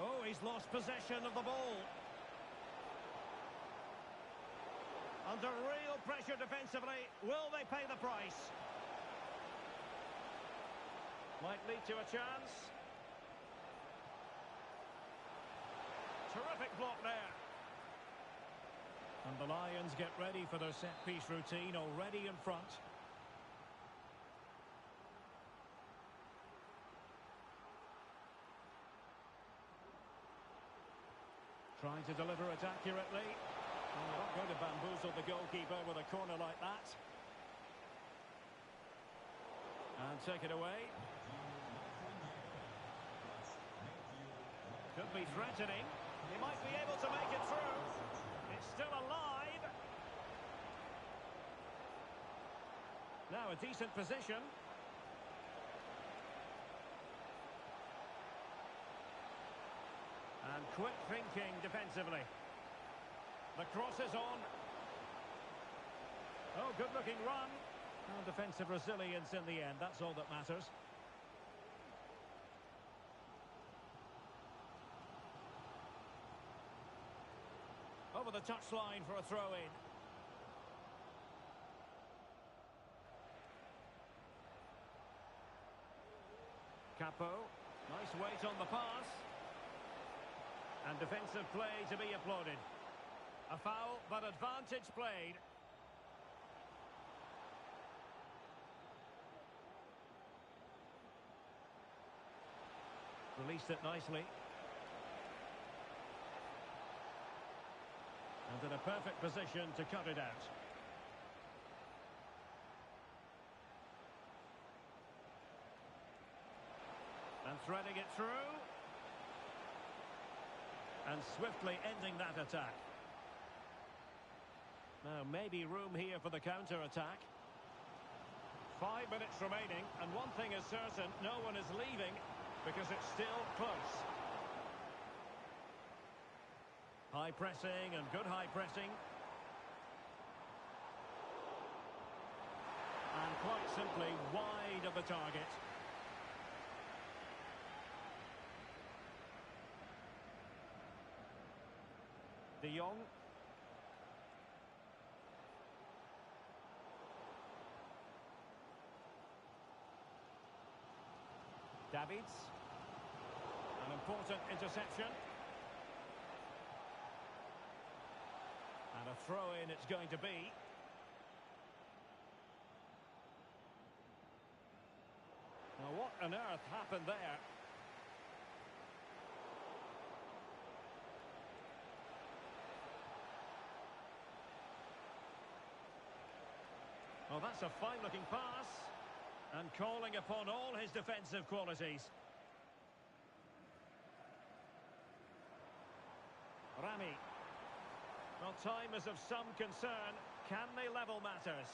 Oh, he's lost possession of the ball. Under real pressure defensively. Will they pay the price? Might lead to a chance. Terrific block there. And the Lions get ready for their set-piece routine, already in front. Trying to deliver it accurately. And they're not going to bamboozle the goalkeeper with a corner like that. And take it away. Could be threatening. He might be able to make it through. It's still alive. Now a decent position. And quick thinking defensively. The cross is on. Oh, good-looking run. And defensive resilience in the end. That's all that matters. the touchline for a throw-in. Capo. Nice weight on the pass. And defensive play to be applauded. A foul, but advantage played. Released it nicely. And in a perfect position to cut it out. And threading it through. And swiftly ending that attack. Now, maybe room here for the counter-attack. 5 minutes remaining, and one thing is certain, no one is leaving, because it's still close. High pressing and good high pressing. And quite simply wide of the target. De Jong. Davids. An important interception. And a throw-in it's going to be. Now what on earth happened there? Well, that's a fine-looking pass. And calling upon all his defensive qualities. Rami. Well, time is of some concern. Can they level matters?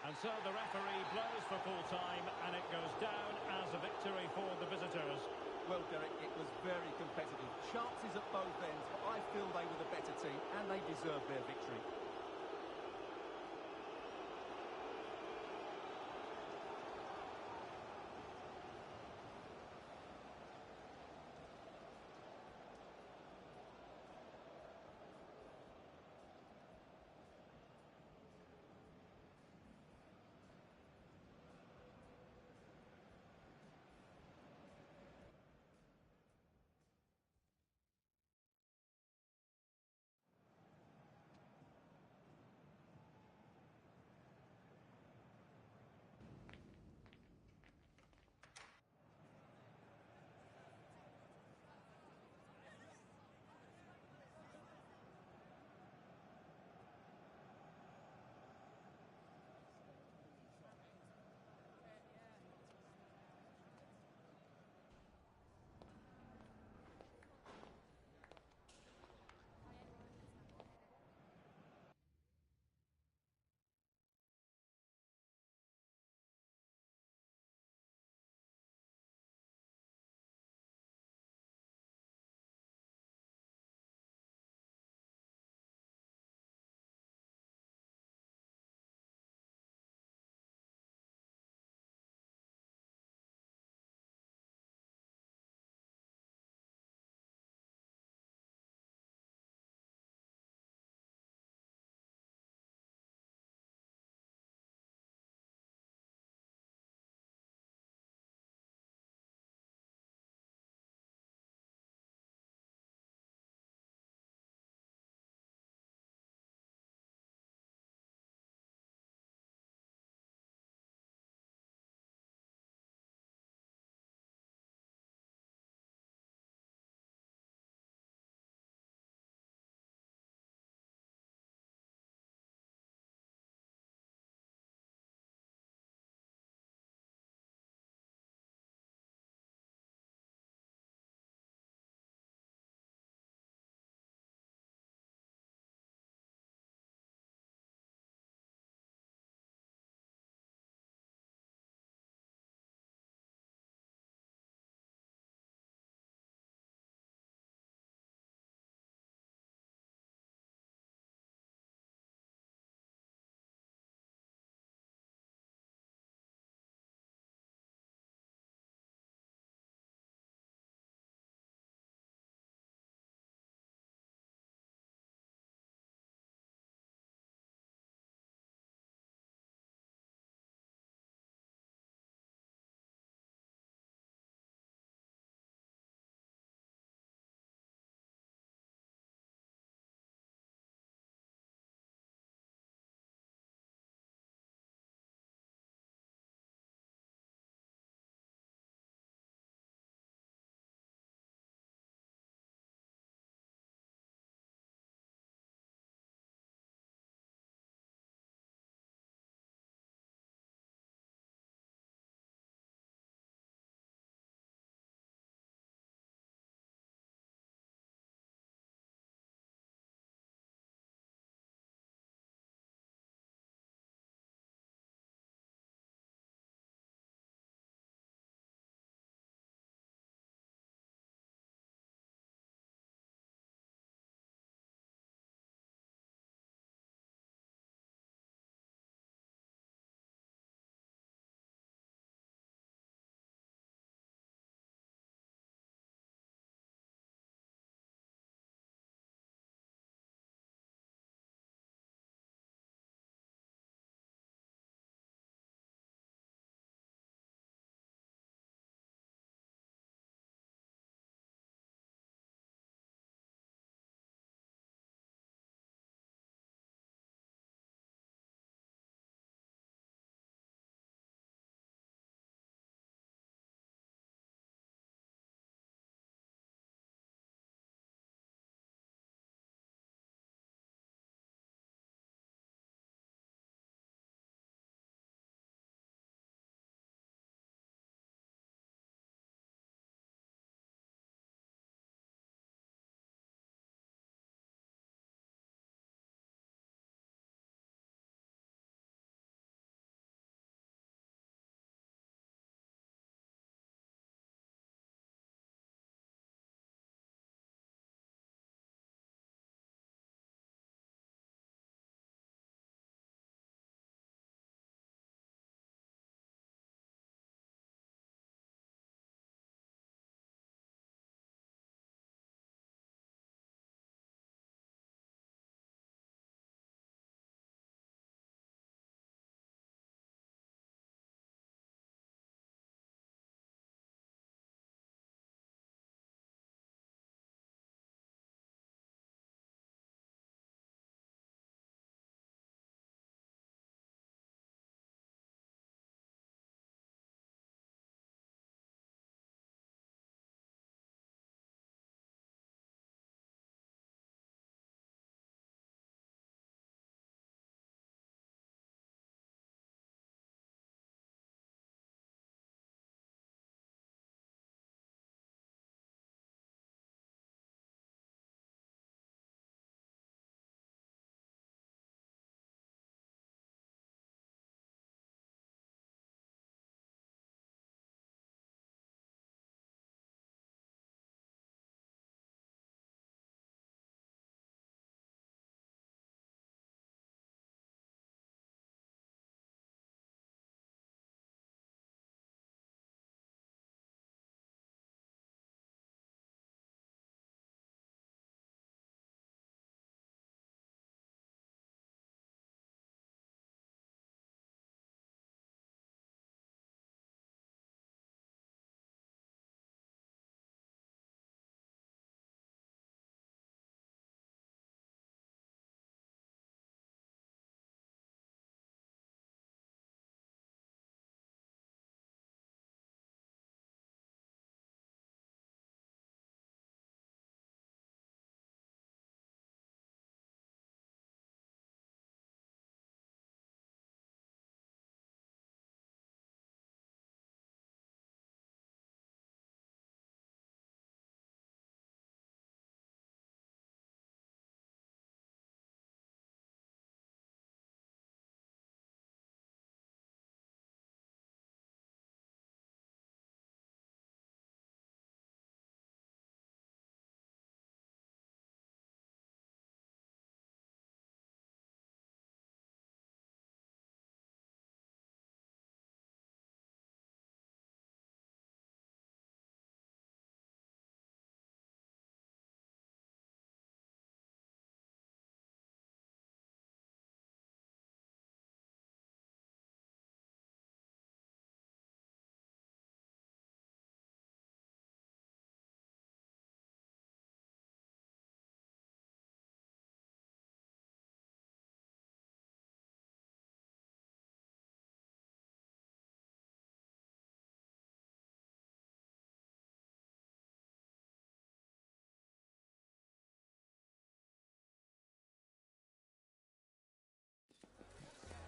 And so the referee blows for full time, and it goes down as a victory for the visitors. Well, Derek, it was very competitive. Chances at both ends, but I feel they were the better team, and they deserved their victory.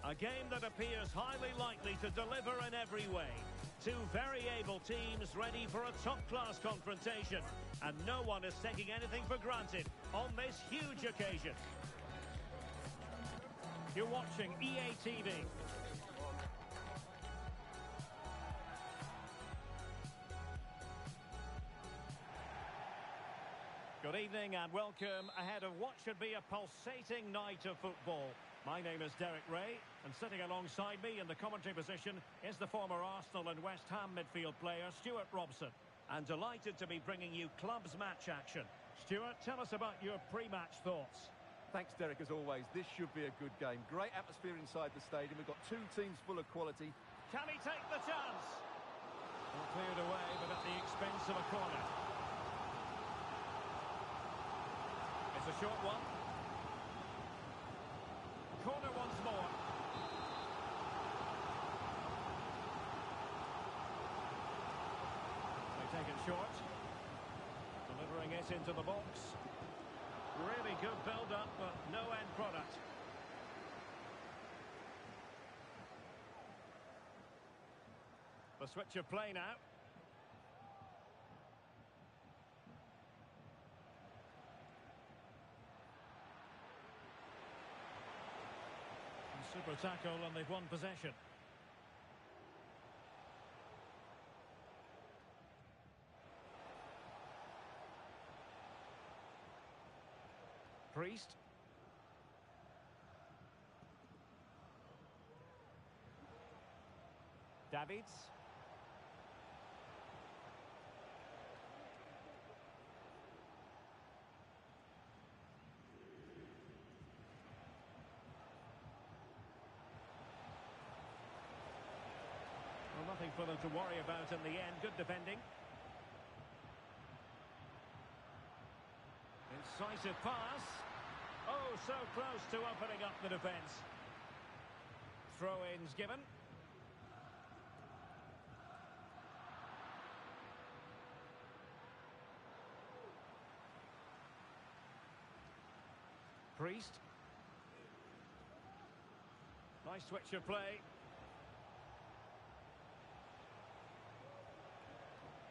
A game that appears highly likely to deliver in every way. Two very able teams ready for a top-class confrontation. And no one is taking anything for granted on this huge occasion. You're watching EA TV. Good evening and welcome ahead of what should be a pulsating night of football. My name is Derek Ray, and sitting alongside me in the commentary position is the former Arsenal and West Ham midfield player, Stuart Robson. And delighted to be bringing you clubs match action. Stuart, tell us about your pre-match thoughts. Thanks, Derek, as always. This should be a good game. Great atmosphere inside the stadium. We've got two teams full of quality. Can he take the chance? Well, cleared away, but at the expense of a corner. It's a short one. Corner once more. They take it short. Delivering it into the box. Really good build-up, but no end product. The switch of play now. Super tackle, and they've won possession. Priest. Davids. Well, nothing for them to worry about in the end. Good defending. Incisive pass. Oh, so close to opening up the defence. Throw-ins given. Priest. Nice switch of play.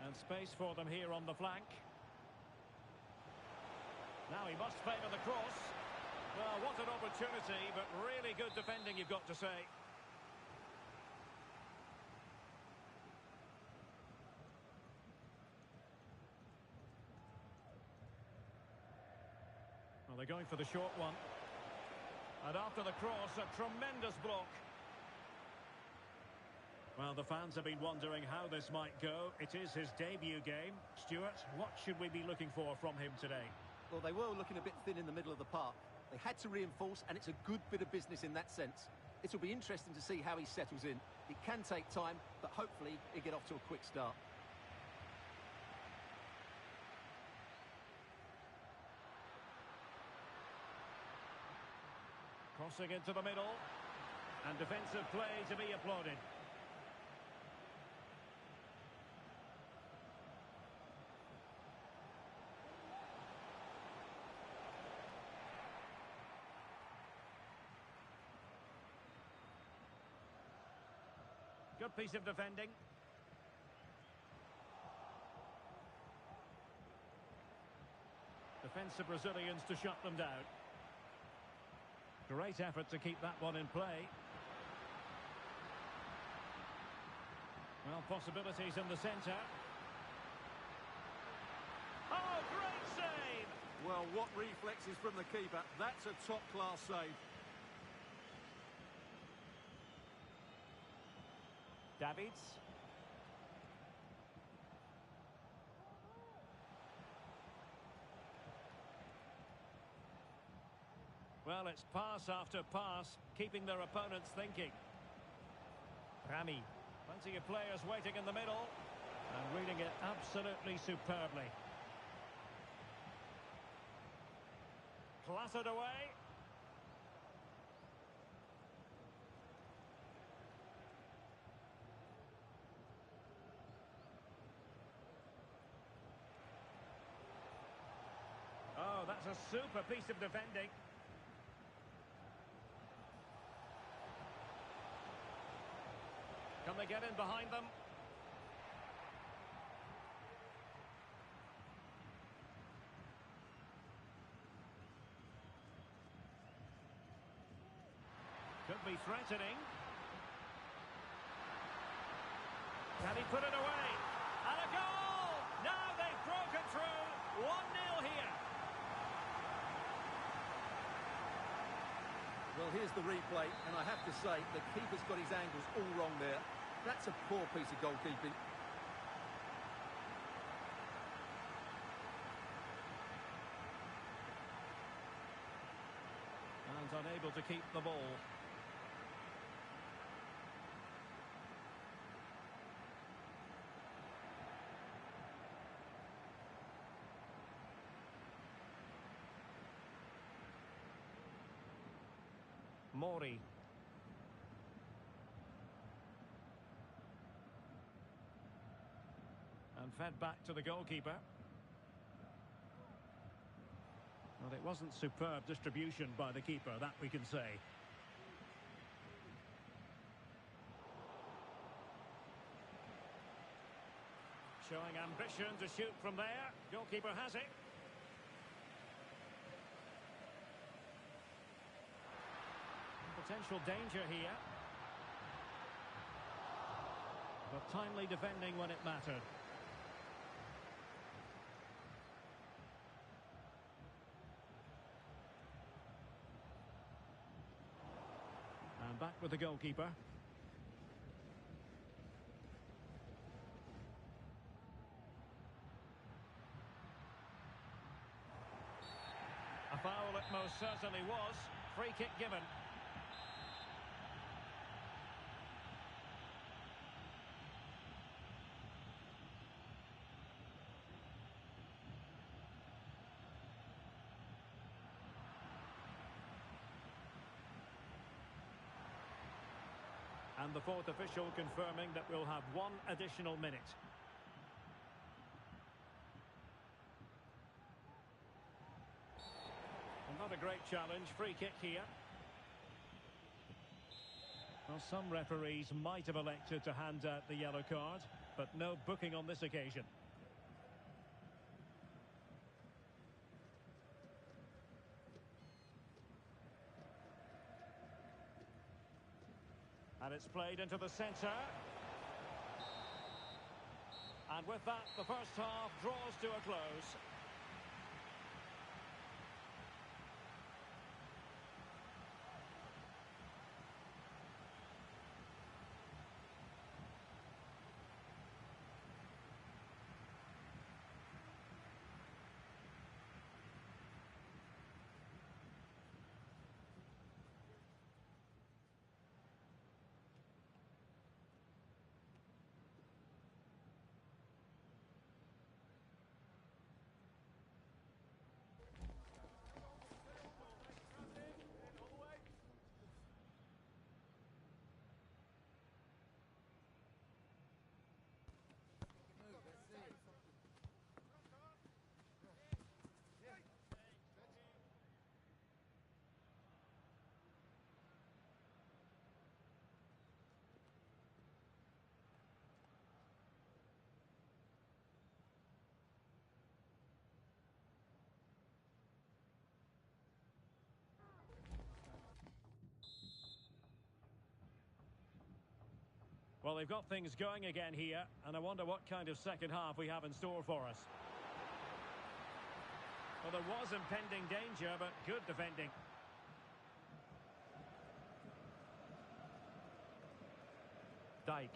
And space for them here on the flank. Now he must favour the cross. Well, what an opportunity, but really good defending, you've got to say. Well, they're going for the short one. And after the cross, a tremendous block. Well, the fans have been wondering how this might go. It is his debut game. Stuart, what should we be looking for from him today? Well, they were looking a bit thin in the middle of the park. They had to reinforce, and it's a good bit of business in that sense. It'll be interesting to see how he settles in. It can take time, but hopefully he'll get off to a quick start. Crossing into the middle. And defensive play to be applauded. Good piece of defending. Defensive Brazilians to shut them down. Great effort to keep that one in play. Well, possibilities in the centre. Oh, great save! Well, what reflexes from the keeper. That's a top-class save. Davids. Well, it's pass after pass, keeping their opponents thinking. Rami. Plenty of players waiting in the middle. And reading it absolutely superbly. Clattered away. Oh, that's a super piece of defending. get in behind them. Could be threatening. Can he put it away? And a goal! Now they've broken through. 1-0 here. Well, here's the replay, and I have to say, the keeper's got his angles all wrong there. That's a poor piece of goalkeeping. And unable to keep the ball. Mori. And fed back to the goalkeeper. Well, it wasn't superb distribution by the keeper, that we can say. Showing ambition to shoot from there. Goalkeeper has it. Potential danger here. But timely defending when it mattered. And back with the goalkeeper. A foul it most certainly was. Free kick given. And the fourth official confirming that we'll have one additional minute. Not a great challenge. Free kick here. Well, some referees might have elected to hand out the yellow card, but no booking on this occasion. And it's played into the centre. And with that, the first half draws to a close. Well, they've got things going again here, and I wonder what kind of second half we have in store for us. Well, there was impending danger, but good defending. Dijk.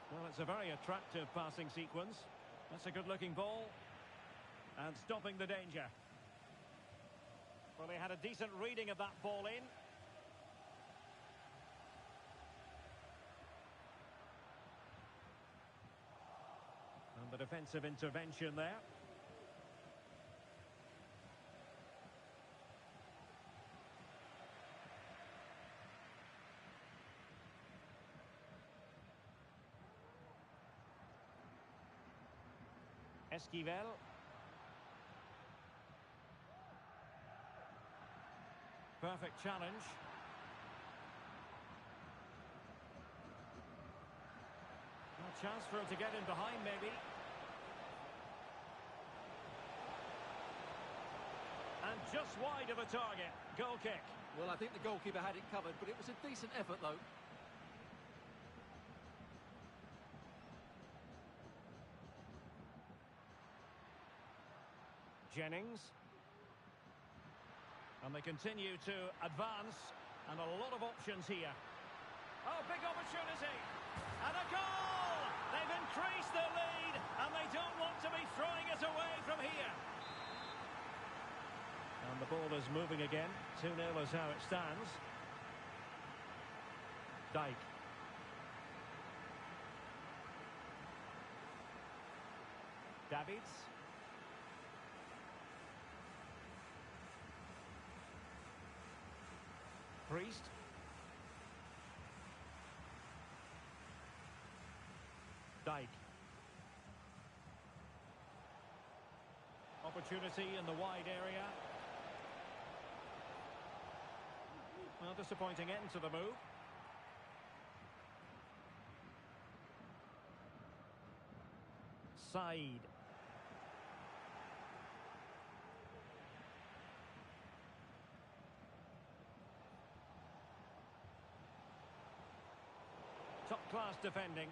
Well, it's a very attractive passing sequence. That's a good-looking ball. And stopping the danger. Well, he had a decent reading of that ball in. And the defensive intervention there. Esquivel. Perfect challenge. A chance for him to get in behind, maybe. And just wide of a target. Goal kick. Well, I think the goalkeeper had it covered, but it was a decent effort, though. Jennings. And they continue to advance. And a lot of options here. Oh, big opportunity. And a goal! They've increased their lead, and they don't want to be throwing it away from here. And the ball is moving again. 2-0 is how it stands. Dijk. Davids. Priest. Dijk. Opportunity in the wide area. Well, disappointing end to the move. Said. Top-class defending.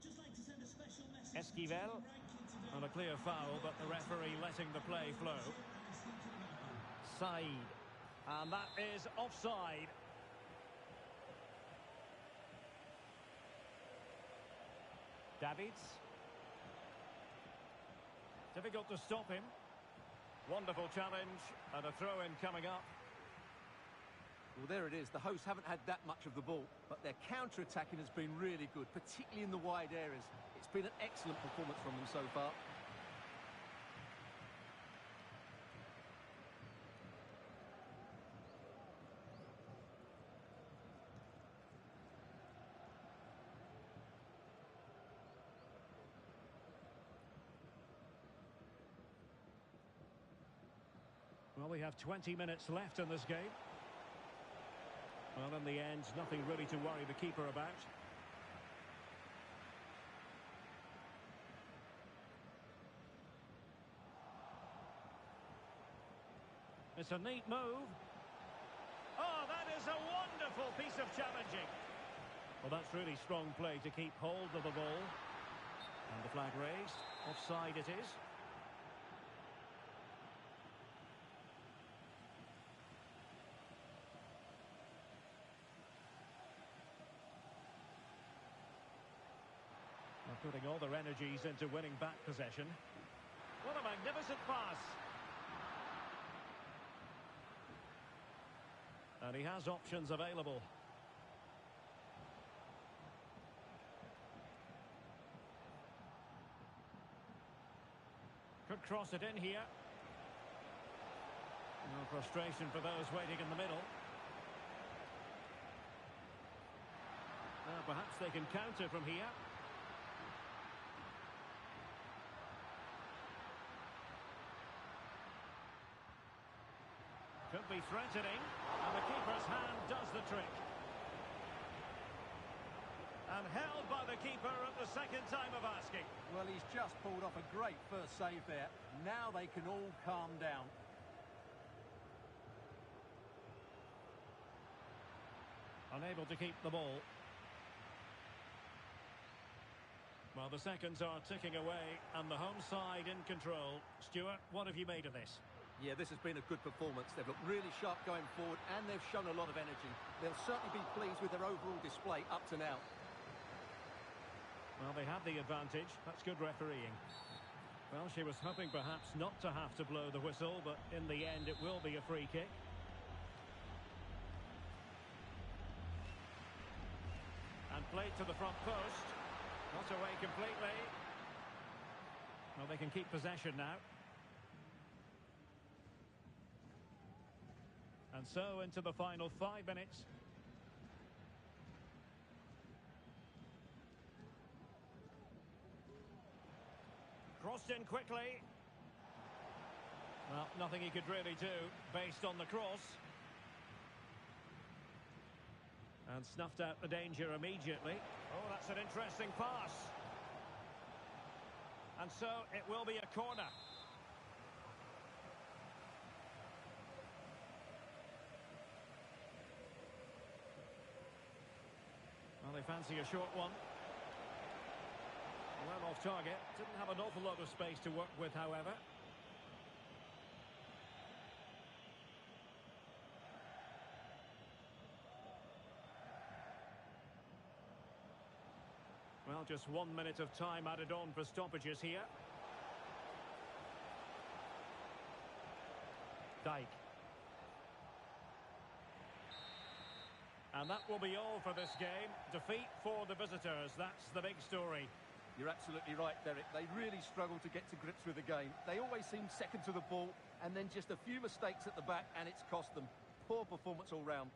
Just like to send a special message. Esquivel. And a clear foul, but the referee letting the play flow. Said. And that is offside. Davids. Difficult to stop him. Wonderful challenge, and a throw-in coming up. Well, there it is. The hosts haven't had that much of the ball, but their counter-attacking has been really good, particularly in the wide areas. It's been an excellent performance from them so far. Well, we have 20 minutes left in this game. Well, in the end, nothing really to worry the keeper about. It's a neat move. Oh, that is a wonderful piece of challenging. Well, that's really strong play to keep hold of the ball. And the flag raised. Offside it is. Putting all their energies into winning back possession. What a magnificent pass. And he has options available. Could cross it in here. No frustration for those waiting in the middle. Perhaps they can counter from here. Could be threatening, and the keeper's hand does the trick. And held by the keeper at the second time of asking. Well, he's just pulled off a great first save there. Now they can all calm down. Unable to keep the ball. Well, the seconds are ticking away, and the home side in control. Stuart, what have you made of this? Yeah, this has been a good performance. They've looked really sharp going forward, and they've shown a lot of energy. They'll certainly be pleased with their overall display up to now. Well, they have the advantage. That's good refereeing. Well, she was hoping perhaps not to have to blow the whistle, but in the end it will be a free kick. And played to the front post. Not away completely. Well, they can keep possession now. And so into the final 5 minutes. Crossed in quickly. Well, nothing he could really do based on the cross. And snuffed out the danger immediately. Oh, that's an interesting pass. And so it will be a corner. Well, they fancy a short one. Well off target. Didn't have an awful lot of space to work with, however. Well, just 1 minute of time added on for stoppages here. Dyke. And that will be all for this game. Defeat for the visitors. That's the big story. You're absolutely right, Derek. They really struggle to get to grips with the game. They always seem second to the ball, and then just a few mistakes at the back, and it's cost them. Poor performance all round.